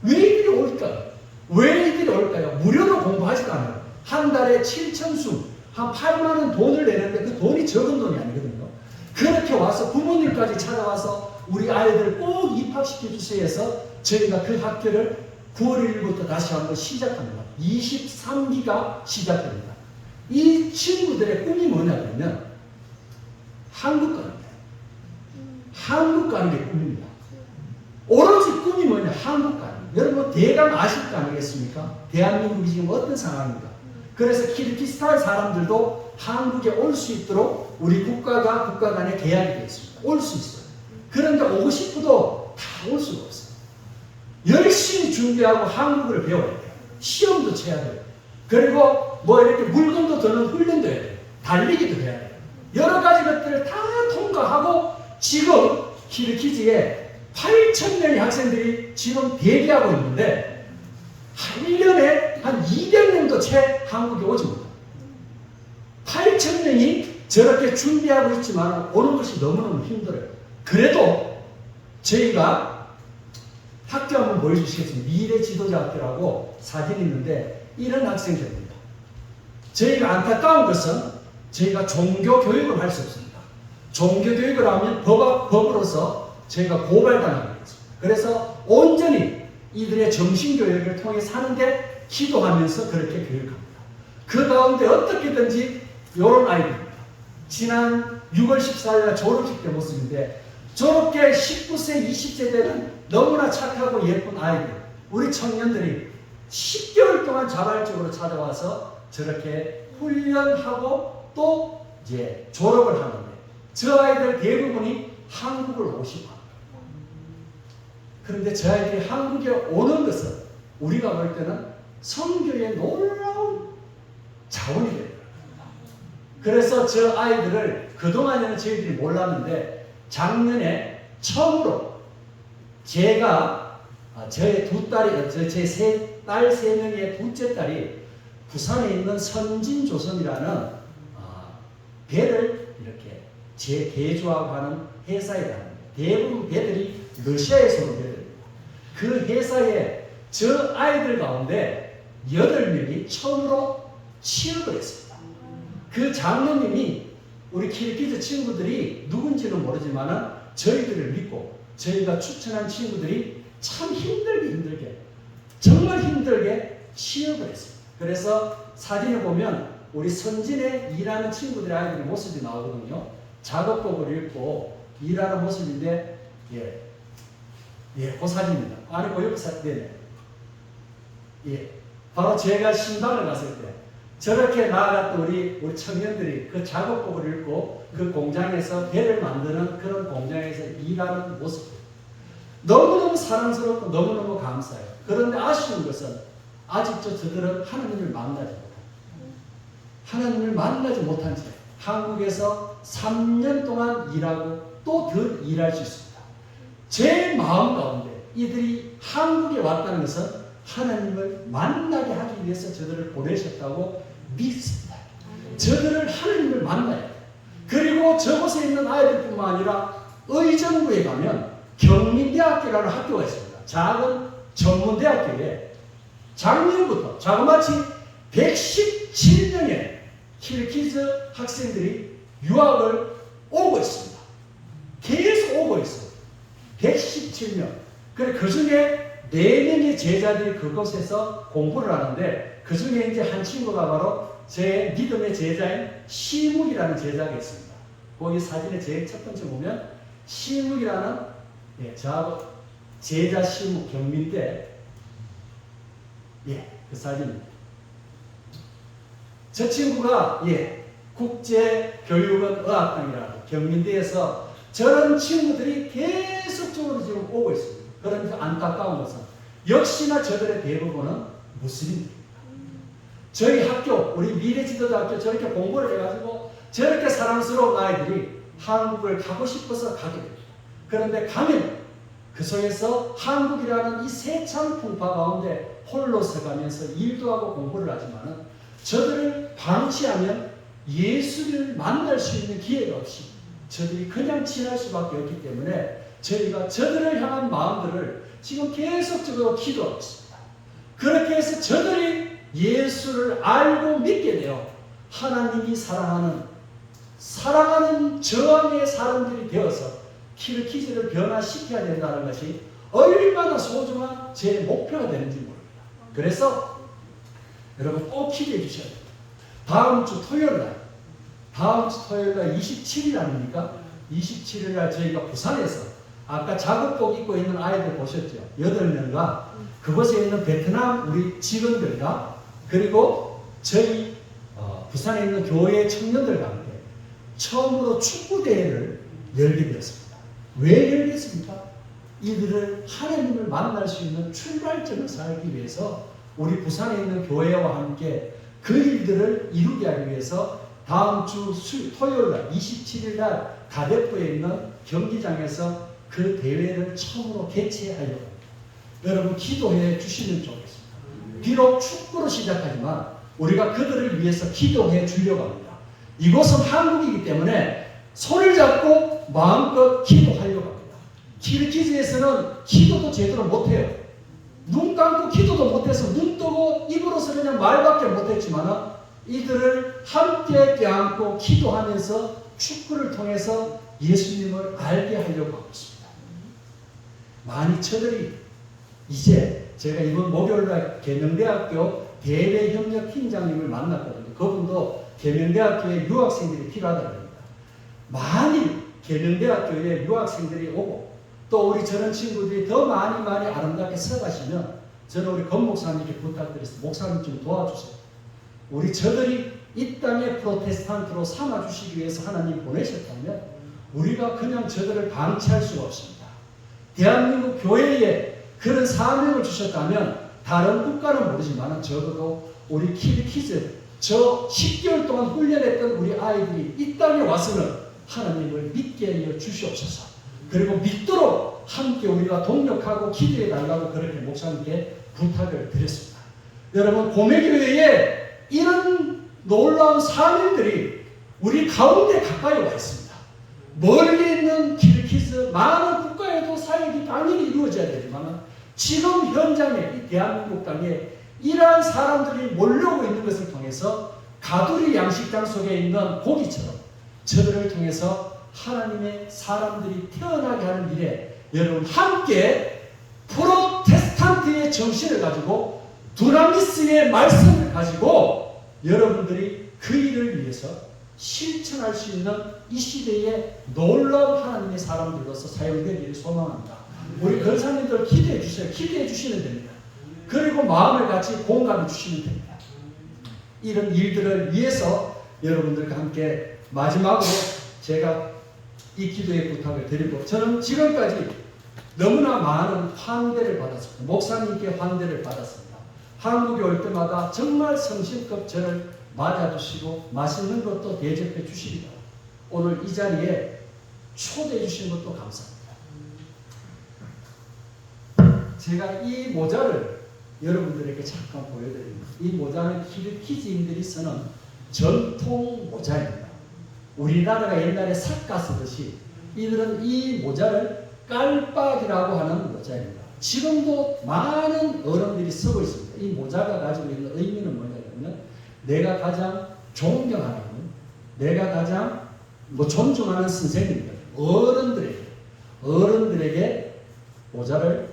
왜 이들이 올까요? 왜 이들이 올까요? 무료로 공부하지도 않아요. 한 달에 7,000수, 한 8만 원 돈을 내는데 그 돈이 적은 돈이 아니거든요. 그렇게 와서 부모님까지 찾아와서 우리 아이들 꼭 입학시켜 주세요 해서 저희가 그 학교를 9월 1일부터 다시 한번 시작합니다. 23기가 시작됩니다. 이 친구들의 꿈이 뭐냐면 한국 가는 거예요. 한국 가는 게 꿈입니다. 오로지 꿈이 뭐냐? 한국 가는 거예요. 여러분 대강 아실 거 아니겠습니까? 대한민국이 지금 어떤 상황입니까? 그래서 키르기스탄 사람들도 한국에 올 수 있도록 우리 국가가 국가 간에 계약이 되어 있습니다. 올 수 있어요. 그런데 오고 싶어도 다 올 수가 없어요. 열심히 준비하고 한국어를 배워야 돼요. 시험도 쳐야 돼요. 그리고 뭐 이렇게 물건도 드는 훈련도 해야 돼요. 달리기도 해야 돼요. 여러 가지 것들을 다 통과하고 지금 키르키즈에 8,000명의 학생들이 지금 대기하고 있는데 1년에 한 200명도 채 한국에 오지 못합니다. 8,000명이 저렇게 준비하고 있지만 오는 것이 너무너무 힘들어요. 그래도 저희가 학교 한번 보여주시겠습니다. 미래 지도자 학교라고 사진이 있는데 이런 학생들입니다. 저희가 안타까운 것은 저희가 종교 교육을 할 수 없습니다. 종교 교육을 하면 법으로서 저희가 고발당하게 됐습니다. 그래서 온전히 이들의 정신교육을 통해 사는데 기도하면서 그렇게 교육합니다. 그 가운데 어떻게든지 이런 아이들입니다. 지난 6월 14일 졸업식 때 모습인데 저렇게 19세, 20세 되는 너무나 착하고 예쁜 아이들, 우리 청년들이 10개월 동안 자발적으로 찾아와서 저렇게 훈련하고 또 이제 졸업을 하는데 저 아이들 대부분이 한국을 오시고 합니다. 그런데 저 아이들이 한국에 오는 것은 우리가 볼 때는 선교의 놀라운 자원이 됩니다. 그래서 저 아이들을 그동안에는 저희들이 몰랐는데 작년에 처음으로 제가 저의 두 딸이 제 딸 세 명의 둘째 딸이 부산에 있는 선진조선이라는 배를 이렇게 재개조하고 하는 회사에 다닙니다. 대부분 배들이 러시아에서 온 배들입니다. 그 회사에 저 아이들 가운데 8명이 처음으로 취업을 했습니다. 그 장로님이 우리 킬키즈 친구들이 누군지는 모르지만 저희들을 믿고 저희가 추천한 친구들이 참 힘들게 정말 힘들게 취업을 했습니다. 그래서 사진을 보면 우리 선진에 일하는 친구들의 아이들의 모습이 나오거든요. 작업복을 입고 일하는 모습인데 그 사진입니다. 안에 보이는 사진. 바로 제가 신방을 갔을 때 저렇게 나아갔던 우리 청년들이 그 작업복을 입고 그 공장에서 배를 만드는 그런 공장에서 일하는 모습. 너무너무 사랑스럽고 너무너무 감사해요. 그런데 아쉬운 것은 아직도 저들은 하나님을 만나지 못한 채 한국에서 3년 동안 일하고 또 더 일할 수 있습니다. 제 마음 가운데 이들이 한국에 왔다는 것은 하나님을 만나게 하기 위해서 저들을 보내셨다고 믿습니다. 저들을 하나님을 만나야 돼요. 그리고 저곳에 있는 아이들뿐만 아니라 의정부에 가면 경민대학교라는 학교가 있습니다. 작은 전문대학교에 작년부터 자그마치 117명의 킬키즈 학생들이 유학을 오고 있습니다. 계속 오고 있어요. 117명. 그 중에 4명의 제자들이 그곳에서 공부를 하는데 그 중에 이제 한 친구가 바로 제 믿음의 제자인 시묵이라는 제자가 있습니다. 거기 사진의 제일 첫 번째 보면 시묵이라는 제자 시묵 경민대 그 사진입니다. 저 친구가 국제교육원 의학당이라는 경민대에서 저런 친구들이 계속적으로 지금 오고 있습니다. 그런데 안타까운 것은 역시나 저들의 대부분은 무슬림들입니다. 저희 학교, 우리 미래지도자학교 저렇게 공부를 해가지고 저렇게 사랑스러운 아이들이 한국을 가고 싶어서 가게 됩니다. 그런데 가면 그 속에서 한국이라는 이 세찬 풍파 가운데 홀로 서가면서 일도 하고 공부를 하지만은 저들을 방치하면 예수를 만날 수 있는 기회가 없이 저들이 그냥 지날 수밖에 없기 때문에 저희가 저들을 향한 마음들을 지금 계속적으로 기도하고 있습니다. 그렇게 해서 저들이 예수를 알고 믿게 되어 하나님이 사랑하는 저항의 사람들이 되어서 킬키즈를 변화시켜야 된다는 것이 얼마나 소중한 제 목표가 되는지 모릅니다. 그래서 여러분 꼭 기대해 주셔야 됩니다. 다음 주 토요일 날 27일 아닙니까? 27일 날 저희가 부산에서 아까 작업복 입고 있는 아이들 보셨죠? 8명과 그곳에 있는 베트남 우리 직원들과 그리고 저희 부산에 있는 교회 청년들과 함께 처음으로 축구대회를 열게 되었습니다. 왜 열겠습니까? 이들을 하나님을 만날 수 있는 출발점을 쌓기 위해서 우리 부산에 있는 교회와 함께 그 일들을 이루게 하기 위해서 다음 주 토요일 날 27일 날 가대포에 있는 경기장에서 그 대회를 처음으로 개최하려고 합니다. 여러분 기도해 주시면 좋겠습니다. 비록 축구로 시작하지만 우리가 그들을 위해서 기도해 주려고 합니다. 이곳은 한국이기 때문에 손을 잡고 마음껏 기도하려고 합니다. 키르기즈에서는 기도도 제대로 못해요. 눈 감고 기도도 못해서 눈 뜨고 입으로서 그냥 말밖에 못했지만 이들을 함께 껴안고 기도하면서 축구를 통해서 예수님을 알게 하려고 하고 있습니다. 많이 저들이 이제 제가 이번 목요일날 계명대학교 대외협력 팀장님을 만났거든요. 그분도 계명대학교에 유학생들이 필요하다고 합니다. 많이 계명대학교에 유학생들이 오고 또 우리 저런 친구들이 더 많이 아름답게 서가시면 저는 우리 권 목사님께 부탁드렸습니다. 목사님 좀 도와주세요. 우리 저들이 이 땅에 프로테스탄트로 삼아주시기 위해서 하나님 보내셨다면 우리가 그냥 저들을 방치할 수가 없습니다. 대한민국 교회에 그런 사명을 주셨다면 다른 국가는 모르지만 적어도 우리 키르기즈 저 10개월 동안 훈련했던 우리 아이들이 이 땅에 와서는 하나님을 믿게 하여 주시옵소서. 그리고 믿도록 함께 우리가 동력하고 기도해 달라고 그렇게 목사님께 부탁을 드렸습니다. 여러분 고매교회에 이런 놀라운 사명들이 우리 가운데 가까이 와 있습니다. 멀리 있는 키르기즈 많은 국가에도 사역이 당연히 이루어져야 되지만 지금 현장에 이 대한민국 땅에 이러한 사람들이 몰려오고 있는 것을 통해서 가두리 양식장 속에 있는 고기처럼 저들을 통해서 하나님의 사람들이 태어나게 하는 일에 여러분 함께 프로테스탄트의 정신을 가지고 두나미스의 말씀을 가지고 여러분들이 그 일을 위해서 실천할 수 있는 이 시대에 놀라운 하나님의 사람들로서 사용되기를 소망합니다. 우리 권사님들 기대해 주세요. 기대해 주시면 됩니다. 그리고 마음을 같이 공감해 주시면 됩니다. 이런 일들을 위해서 여러분들과 함께 마지막으로 제가 이 기도의 부탁을 드리고 저는 지금까지 너무나 많은 환대를 받았습니다. 목사님께 환대를 받았습니다. 한국에 올 때마다 정말 성실껏 저를 맞아주시고 맛있는 것도 대접해 주십니다. 오늘 이 자리에 초대해 주신 것도 감사합니다. 제가 이 모자를 여러분들에게 잠깐 보여드립니다. 이 모자는 키르기즈인들이 쓰는 전통 모자입니다. 우리나라가 옛날에 삭가 쓰듯이 이들은 이 모자를 깔빡이라고 하는 모자입니다. 지금도 많은 어른들이 쓰고 있습니다. 이 모자가 가지고 있는 의미는 뭐냐면 내가 가장 존경하는 내가 가장 존중하는 선생님들 어른들에게 모자를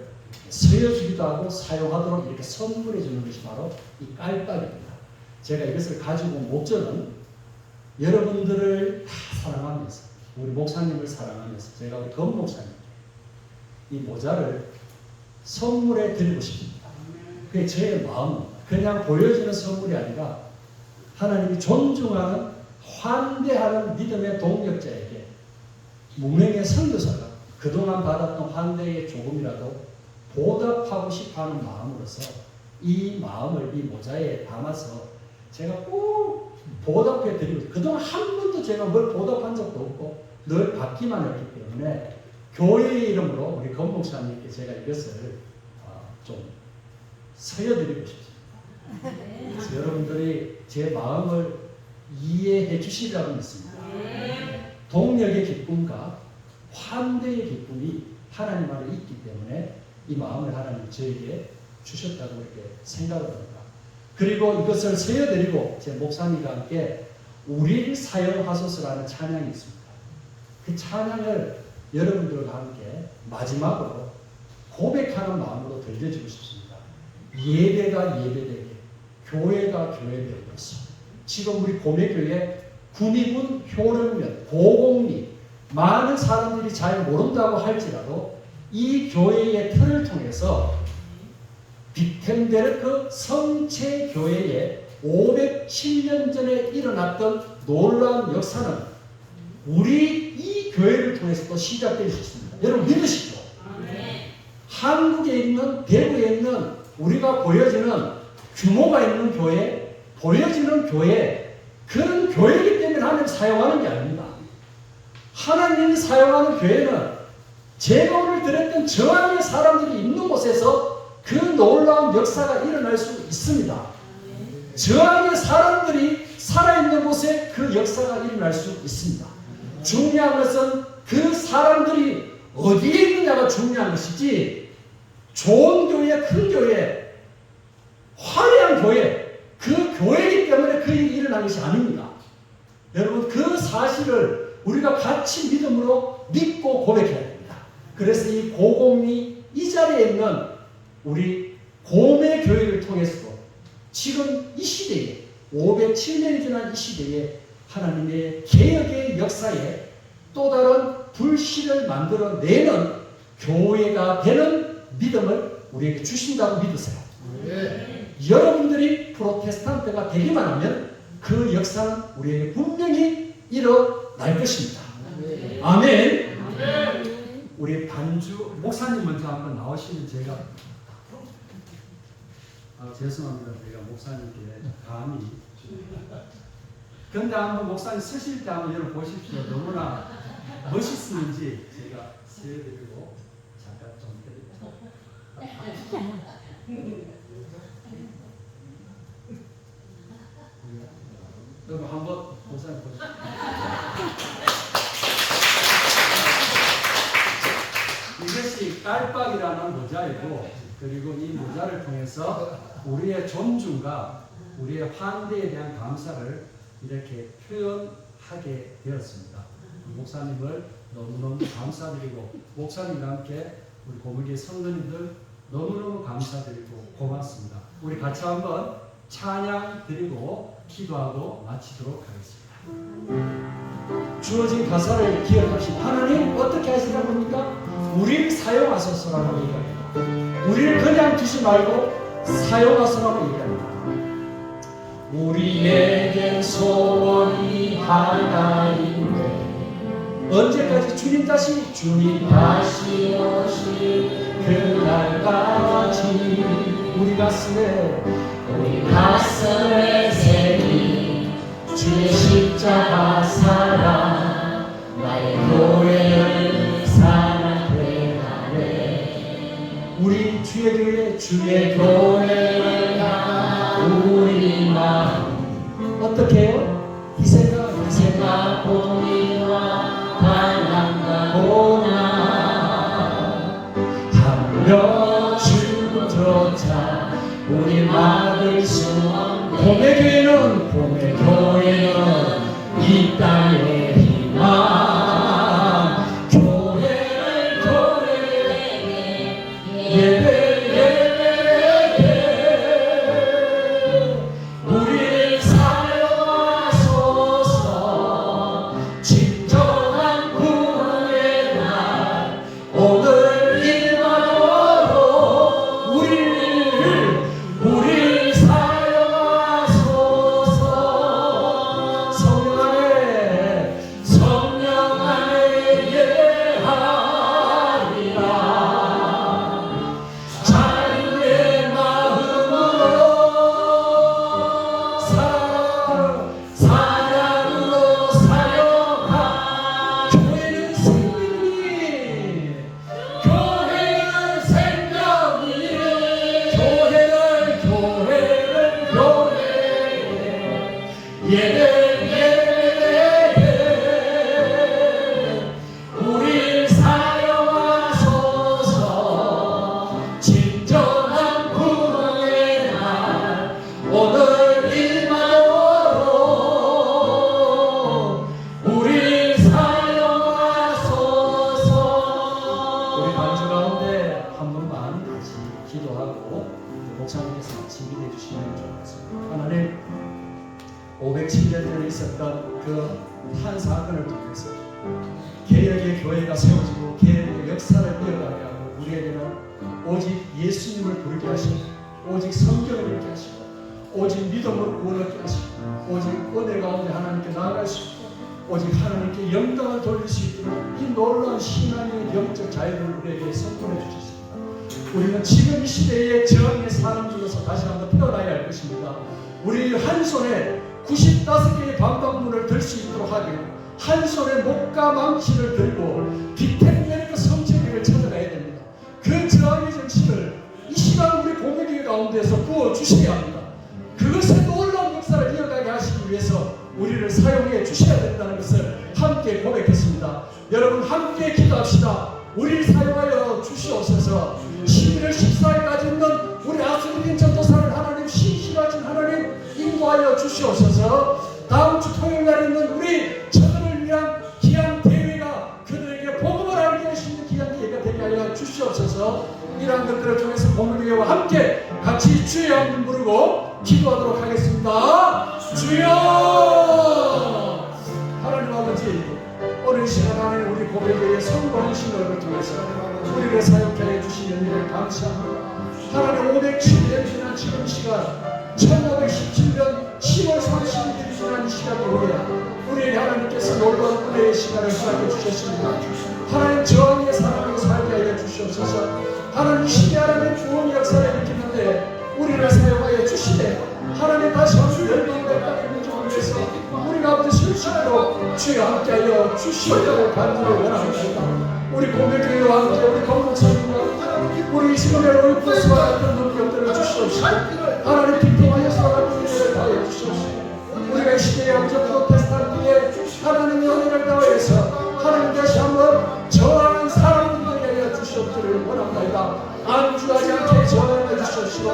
서여주기도 하고 사용하도록 이렇게 선물해 주는 것이 바로 이 깔빡입니다. 제가 이것을 가지고 온 목적은 여러분들을 다 사랑하면서 우리 목사님을 사랑하면서 제가 우리 권 목사님께 이 모자를 선물해 드리고 싶습니다. 그게 제 마음입니다. 그냥 보여주는 선물이 아니라 하나님이 존중하는 환대하는 믿음의 동력자에게 무명의 선교사가 그동안 받았던 환대에 조금이라도 보답하고 싶어하는 마음으로서 이 마음을 이 모자에 담아서 제가 꼭 보답해 드리고 그동안 한 번도 제가 뭘 보답한 적도 없고 늘 받기만 했기 때문에 교회의 이름으로 우리 권 목사님께 제가 이것을 좀 서여드리고 싶습니다. 그래서 여러분들이 제 마음을 이해해 주시리라고 믿습니다. 동력의 기쁨과 환대의 기쁨이 하나님 안에 있기 때문에 이 마음을 하나님 저에게 주셨다고 이렇게 생각을 합니다. 그리고 이것을 서여드리고 제 목사님과 함께 우리를 사용하소서라는 찬양이 있습니다. 그 찬양을 여러분들과 함께 마지막으로 고백하는 마음으로 들려주고 싶습니다. 예배가 예배되게 교회가 교회되어서 지금 우리 고매교회 군의군 효령면 고공리 많은 사람들이 잘 모른다고 할지라도 이 교회의 틀을 통해서 비템베르크 성체교회에 507년 전에 일어났던 놀라운 역사는 우리 이 교회를 통해서 또 시작될 수 있습니다. 여러분 믿으시죠? 한국에 있는 대구에 있는 우리가 보여지는 규모가 있는 교회, 보여지는 교회 그런 교회이기 때문에 하나님 사용하는 게 아닙니다. 하나님이 사용하는 교회는 제가 오늘 드렸던 저 안에 사람들이 있는 곳에서 그 놀라운 역사가 일어날 수 있습니다. 저 안에 사람들이 살아있는 곳에 그 역사가 일어날 수 있습니다. 중요한 것은 그 사람들이 어디에 있느냐가 중요한 것이지, 좋은 교회, 큰 교회, 화려한 교회, 그 교회이기 때문에 그 일이 일어난 것이 아닙니다. 여러분, 그 사실을 우리가 같이 믿음으로 믿고 고백해야 됩니다. 그래서 이 고공리 이 자리에 있는 우리 고매 교회를 통해서도 지금 이 시대에 507년이 지난 이 시대에 하나님의 개혁의 역사에 또 다른 불씨를 만들어내는 교회가 되는 믿음을 우리에게 주신다고 믿으세요. 여러분들이 프로테스탄트가 되기만 하면 그 역사는 우리에게 분명히 일어날 것입니다. 아멘. 우리 반주 목사님 먼저 한번 나오시면 제가 죄송합니다. 제가 목사님께 감히 근데 한번 목사님 쓰실 때 한번 여러분 보십시오. 너무나 멋있는지 제가 세워드리고 잠깐 좀 해드릴게요. 여러분 한번 목사님 보십시오. 이것이 깔빡이라는 모자이고, 그리고 이 모자를 통해서 우리의 존중과 우리의 환대에 대한 감사를 이렇게 표현하게 되었습니다. 목사님을 너무너무 감사드리고, 목사님과 함께 우리 고물교회 성도님들 너무너무 감사드리고 고맙습니다. 우리 같이 한번 찬양 드리고 기도하고 마치도록 하겠습니다. 주어진 가사를 기억하시고, 하나님 어떻게 하시라고 합니까? 우리를 사용하소서라고 얘기합니다. 우리를 그냥 두지 말고 사용하소서라고 얘기합니다. 우리에겐 소원이 하나인데, 언제까지? 주님 다시 오실 그날까지 우리 가슴에 새긴 주의 십자가 사랑, 나의 교회를 사랑해 하네. 우리 주의 교회를 향한 우리 마음 어떻게 해요? 희생과 공의와 반항과 고난 하며 주조차 우리 막을 수 없네. 봄의 교회는 이 땅의 희망. 교회를 예배 우리를 사용하소서. 진정한 구원의 날 오늘 일마도록 우리를 사용하소서. 성령 안에 예배하리라. 자유의 마음으로 사랑으로 사용하. 교회는 생명이 우릴 사용하소서. 진정한 구원의 날 오늘 일마도록 우릴 사용하소서. 우리 반주 가운데 한 번만 같이 기도하고 목사님께서 준비해 주시면 좋겠습니다. 하나님, 507년 전에 있었던 그 한 사건을 통해서 개혁의 교회가 세워지고 개혁의 역사를 이어가게 하고, 우리에게는 오직 예수님을 부르게 하시고, 오직 성경을 읽게 하시고, 오직 믿음을 구원하게 하시고, 오직 은혜 가운데 하나님께 나아갈 수 있고, 오직 하나님께 영광을 돌릴 수 있도록 이 놀라운 신앙의 영적 자유를 우리에게 선포해 주셨습니다. 우리는 지금 이 시대의 저항의 사람 중에서 다시 한번 태어나야 할 것입니다. 우리 한 손에 95개의 방방문을 들 수 있도록 하고, 한 손에 목과 망치를 들고 비택면의 성체기를 찾아가야 됩니다. 그 저항의 정신을 이 시간 우리 고백의 가운데서 부어주셔야 합니다. 그것의 놀라운 역사를 이어가게 하시기 위해서 우리를 사용해 주셔야 된다는 것을 함께 고백했습니다. 여러분 함께 기도합시다. 우리를 사용하여 주시옵소서. 11월 14일까지 있는 우리 아수리인 전도사를 하나님 신실하신 하나님 인도하여 주시옵소서. 다음 주 토요일날 있는 우리 저들을 위한 귀한 대회가 그들에게 복음을 알게 하시는 귀한 기회가 되게 하여 주시옵소서. 이러한 것들을 통해서 공동교회와 함께 같이 주의 이름 부르고 기도하도록 하겠습니다. 주여! 하나님 아버지, 오늘 시간 안에 우리 고백의 성공하신 것을 통해서 우리를 사용케 해주신 은혜를 감사합니다. 하나님 507년 지난 지금 시간 1517년 10월 30일 지난 시간 후에 우리에게 하나님께서 놀라운 은혜의 시간을 허락해 주셨습니다. 하나님 저항의 사랑으로 살게 하여 주시옵소서. 하나님 시대 하나님 구원 역사를 일으키는데 우리를 사용하여 주시되 하나님 다시 한번 열방의 땅에 묻혀오기 위해서 우리가 아버지 실수로 주여 함께하여 주시옵기를 간절히 원합니다. 우리 공백교회와 함께 우리 공동체님과 우리 이스라엘 올프스와 같은 능력들을 주시옵시고 하나님 빅토마이어스와 같은 은혜를 다하여 주시옵시고 우리가 이 시대의 암적 프로테스탄트에 하나님의 은혜를 다하여서 하나님 다시 한번 저하는 사람들에게 하여 주시옵기를 원합니다. 안주하지 않게 저항해 주시옵시고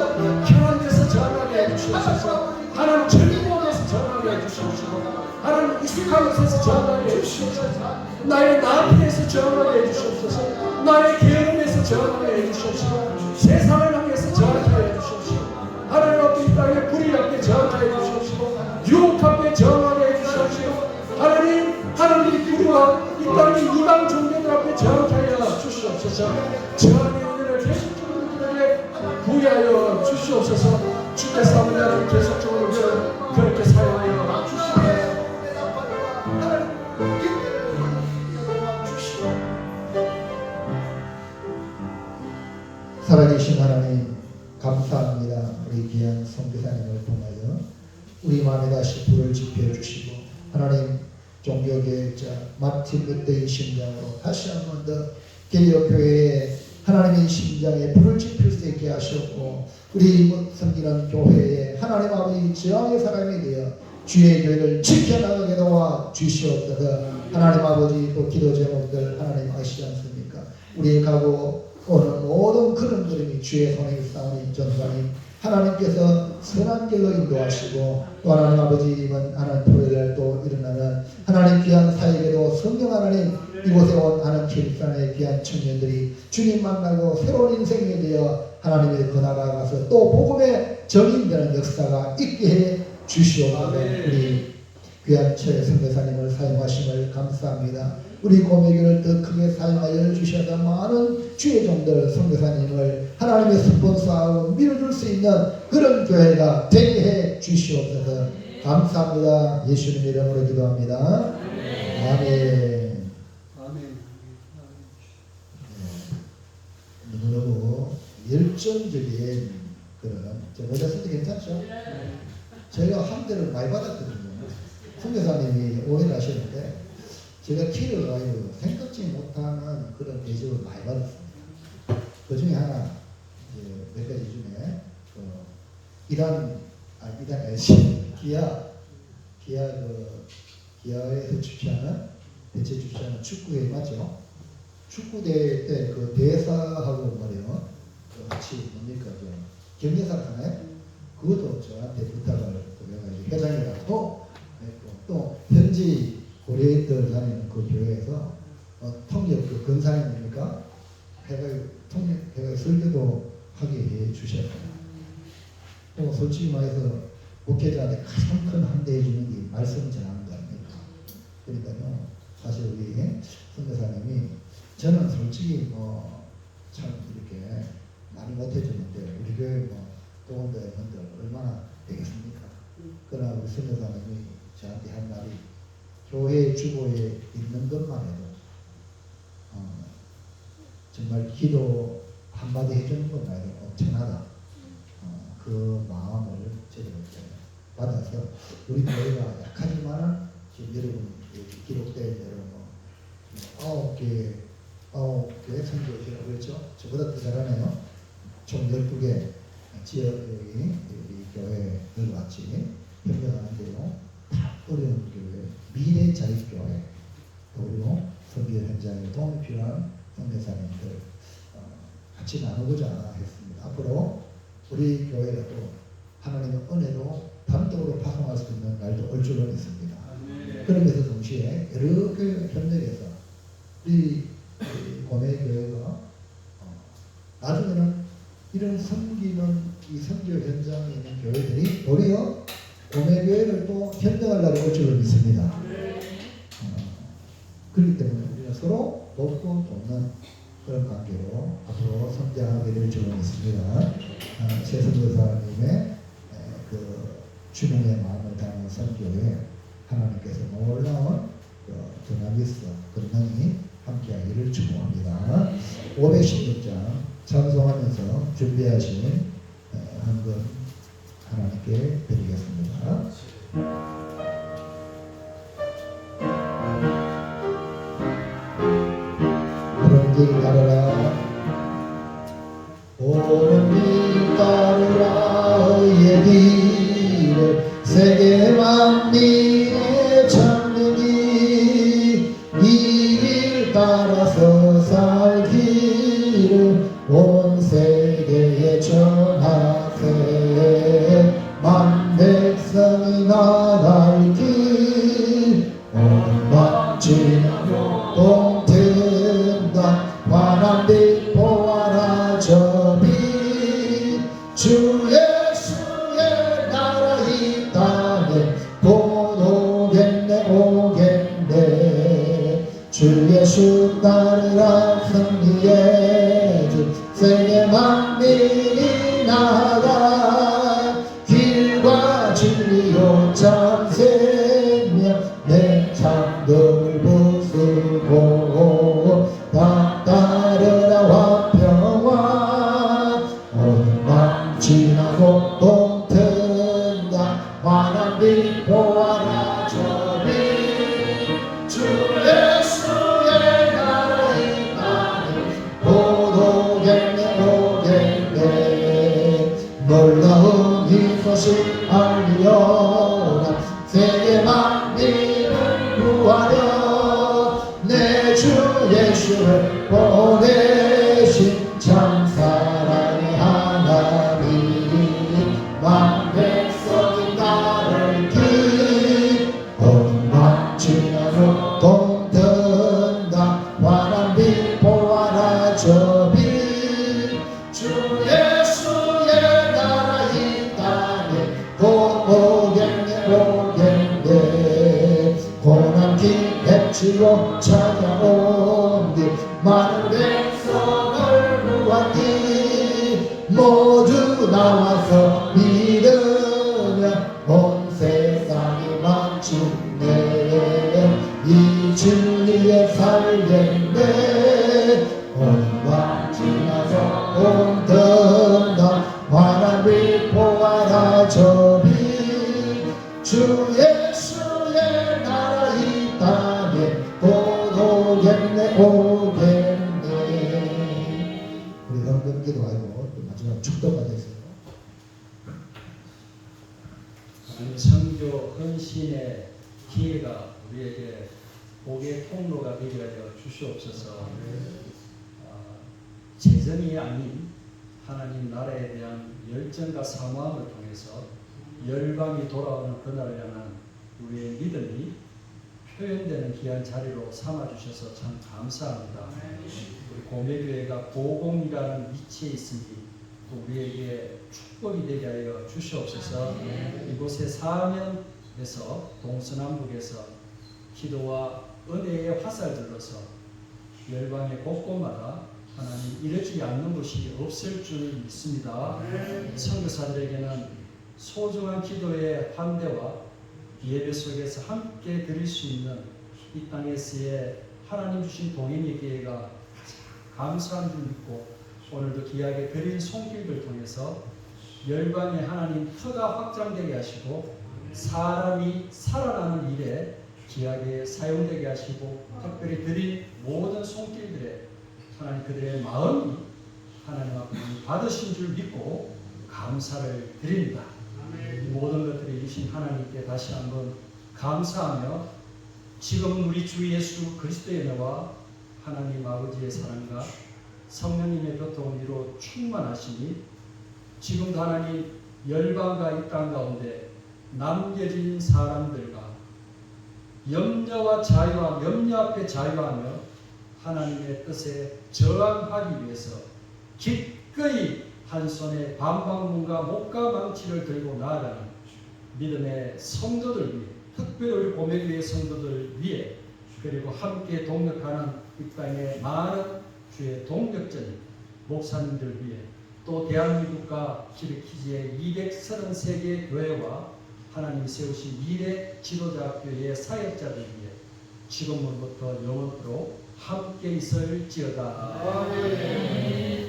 평안에서 저항하게 해 주시옵소서. 하나님 즐거움에서 저항하게 해 주시옵시고 하나님 익숙한 것에서 저항하게 해 주시옵소서. 나의 나태에서 저항하게 해 주시옵소서. 나의 게으름에서 저항하게 해 주시옵시고 세상을 향해서 저항하게 해 주시옵시고 하나님 앞에 이 땅에 불의 앞에 저항하게 해 주시옵시고 유혹 앞에 저항하게 해 주시옵시고 하나님 불의와 이 땅의 이방 종교들 앞에 저항하게 하여 주시옵소서. 저항의 은혜를 계속적으로 우리에게 부여하여 주시옵소서. 주께서 우리를 계속적으로 그렇게 사용하여 주시옵소서. 살아계신 하나님 감사합니다. 우리 귀한 선교사님을 통하여 우리 마음에 다시 불을 지펴주시고 하나님 종교계획자 마틴 루터의 심장으로 다시 한 번 더 개혁교회에 하나님의 심장에 불을 지필 수 있게 하셨고 우리 섬기는 교회에 하나님 아버지 지왕의 사람이 되어 주의 교회를 지켜나가게 도와 주시옵소서. 하나님 아버지 또 기도 제목들 하나님 아시지 않습니까? 우리 가고 오는 모든 그런 그림이 주의 손에 있사오니 전사님 하나님께서 선한 길로 인도하시고 또 하나님 아버지는 하나님 토요일날 또 일어나는 하나님 귀한 사역에도 성령 하나님 이곳에 온 하나님 kir산의 귀한 청년들이 주님 만나고 새로운 인생에 되어 하나님의 번화가가서 또 복음의 정인되는 역사가 있게 해 주시옵소서. 우리 귀한 최 선교사님을 사용하심을 감사합니다. 우리 고매교를 더 크게 사용하여 주셔서 많은 주의 종들 선교사님을 하나님의 스폰서하고 밀어줄 수 있는 그런 교회가 되게 해 주시옵소서. 감사합니다. 예수님 이름으로 기도합니다. 아멘. 너무 열정적인 그런 모자 쓸 때 괜찮죠? 저희가 함대를 많이 받았거든요. 선교사님이 오해를 하셨는데 제가 키를 가지고 생각지 못하는 그런 대접을 많이 받았습니다. 그 중에 하나 몇 가지 중에 기아에서 주최하는 대체 주최하는 축구회 맞죠? 축구대회 때 그 대사하고 말이요 같이 뭡니까 경례사를 하나요? 그것도 저한테 부탁을 내가 회장이라고 했고 또 현지 고려인들 다니는 그 교회에서 통역 그 근사님입니까? 해가 설교도 하게 해 주셨어요. 또 솔직히 말해서 목회자한테 가장 큰 한대해 주는 게 말씀 전하는 거 아닙니까? 그러니까요 사실 우리 선교사님이 저는 솔직히 참 이렇게 많이 못해주는데 우리 교회 동원들 얼마나 되겠습니까? 그러나 우리 선교사님이 저한테 한 말이 교회 주보에 있는 것만 해도 정말 기도 한마디 해주는 것만 해도 엄청나다. 그 마음을 제대로 받아서 우리 교회가 약하지만 지금 여러분 기록된 대로 9개 선교회라고 그랬죠. 저보다 더 잘하네요. 총 12개 지역이 우리 교회를 같이 협력하는데요. 다 어려운 교회, 미래 자립교회, 그리고 선교회 현장에 도움이 필요한 선교사님들 같이 나누고자 했습니다. 앞으로 우리 교회가 또 하나님의 은혜로 단독으로 파송할 수 있는 날도 올 줄로 믿습니다. 그러면서 동시에 여러 교회 협력해서 우리 고매교회가 나중에는 이런 섬기는 이 선교 현장에 있는 교회들이 도리어 고매교회를 또 협력할 날이 올 줄로 믿습니다. 그렇기 때문에 우리가 서로 돕고 돕는 그런 관계로 앞으로 성장하게 될 줄로 믿습니다. 최 선교사님의 그 주님의 마음을 담은 선교에 하나님께서 놀라운 드나미스 권능이 함께하기를 축복합니다. 516장 찬송하면서 준비하신 한번 하나님께 드리겠습니다. 오른 길 따르라 오른 길 따르라 의의 길을 세계 만민의 천국이 이 길 따라서 살기를 온 세계에 전하세 만 백성이 나갈 길 온만 지나고 동튼다 환한빛 보아라 저빛 주 예수의 나라 이 땅에 곧 오겠네 오겠네 주 예수 따르라 승리의 주 세계 만민이 나아가 길과 진리요 참 생명 내 창덕을 부수고 다 따르라 화평화 오늘만 지나고 동튼다 환한 빛 보아라 저빛 주 예수의 나라 이 땅에 곧 오겠네 오겠네 놀라운 이 소식 알리어라 세계 만민을 구하려 내 주 예수를 보내신 참 사랑의 하나님 만 백성이 나를 길 온만 지나고 동튼다 환한 빛 보아라 저빛 주 예수의 나라 이 땅에 곧 오겠네 오겠네 고난 기회치고 찾아온 뒤 많은 백성을 구한 뒤 모두 나와서 믿으면 온 세상이 마침내 이 진리에 살겠네 온만 지나서 온든다 환한 빛 보아라 저빛 주 예수의 나라 이 땅에 곧 오겠네 오겠네 우리 헌금 기도하고 마지막 축도가 됐어요. 선교 헌신의 기회가 우리에게 복의 통로가 되게 하여 주시옵소서. 재정이 아닌 하나님 나라에 대한 열정과 사모함을 통해서 열방이 돌아오는 그날을 향한 우리의 믿음이 표현되는 귀한 자리로 삼아주셔서 참 감사합니다. 우리 고매교회가 고공이라는 위치에 있으니 또 우리에게 축복이 되게 하여 주시옵소서. 이곳에 사면에서 동서남북에서 기도와 은혜의 화살들로서 열방의 곳곳마다 하나님 이루어지지 않는 것이 없을 줄 믿습니다. 선교사들에게는 소중한 기도의 환대와 예배 속에서 함께 드릴 수 있는 이 땅에서의 하나님 주신 동행의 기회가 감사한 줄 믿고 오늘도 귀하게 드린 손길들 통해서 열방의 하나님 터가 확장되게 하시고 사람이 살아나는 일에 귀하게 사용되게 하시고 특별히 드린 모든 손길들에 하나님 그들의 마음이 하나님 앞에 받으신 줄 믿고 감사를 드립니다. 모든 것들을 이루신 하나님께 다시 한번 감사하며 지금 우리 주 예수 그리스도의 은혜와 하나님 아버지의 사랑과 성령님의 교통으로 충만하시니 지금도 하나님 열방과 이 땅 가운데 남겨진 사람들과 염려 앞에 자유하며 하나님의 뜻에 저항하기 위해서 기꺼이 한 손에 반박문과 목과 망치를 들고 나아가는 믿음의 성도들 위해, 특별히 우리 고백교회 성도들 위해, 그리고 함께 동력하는 이 땅의 많은 주의 동력자들, 목사님들 위해, 또 대한민국과 키르키즈의 233개 교회와 하나님이 세우신 미래 지도자 교회의 사역자들 위해 지금부터 영원토록 함께 있을지어다. 아멘.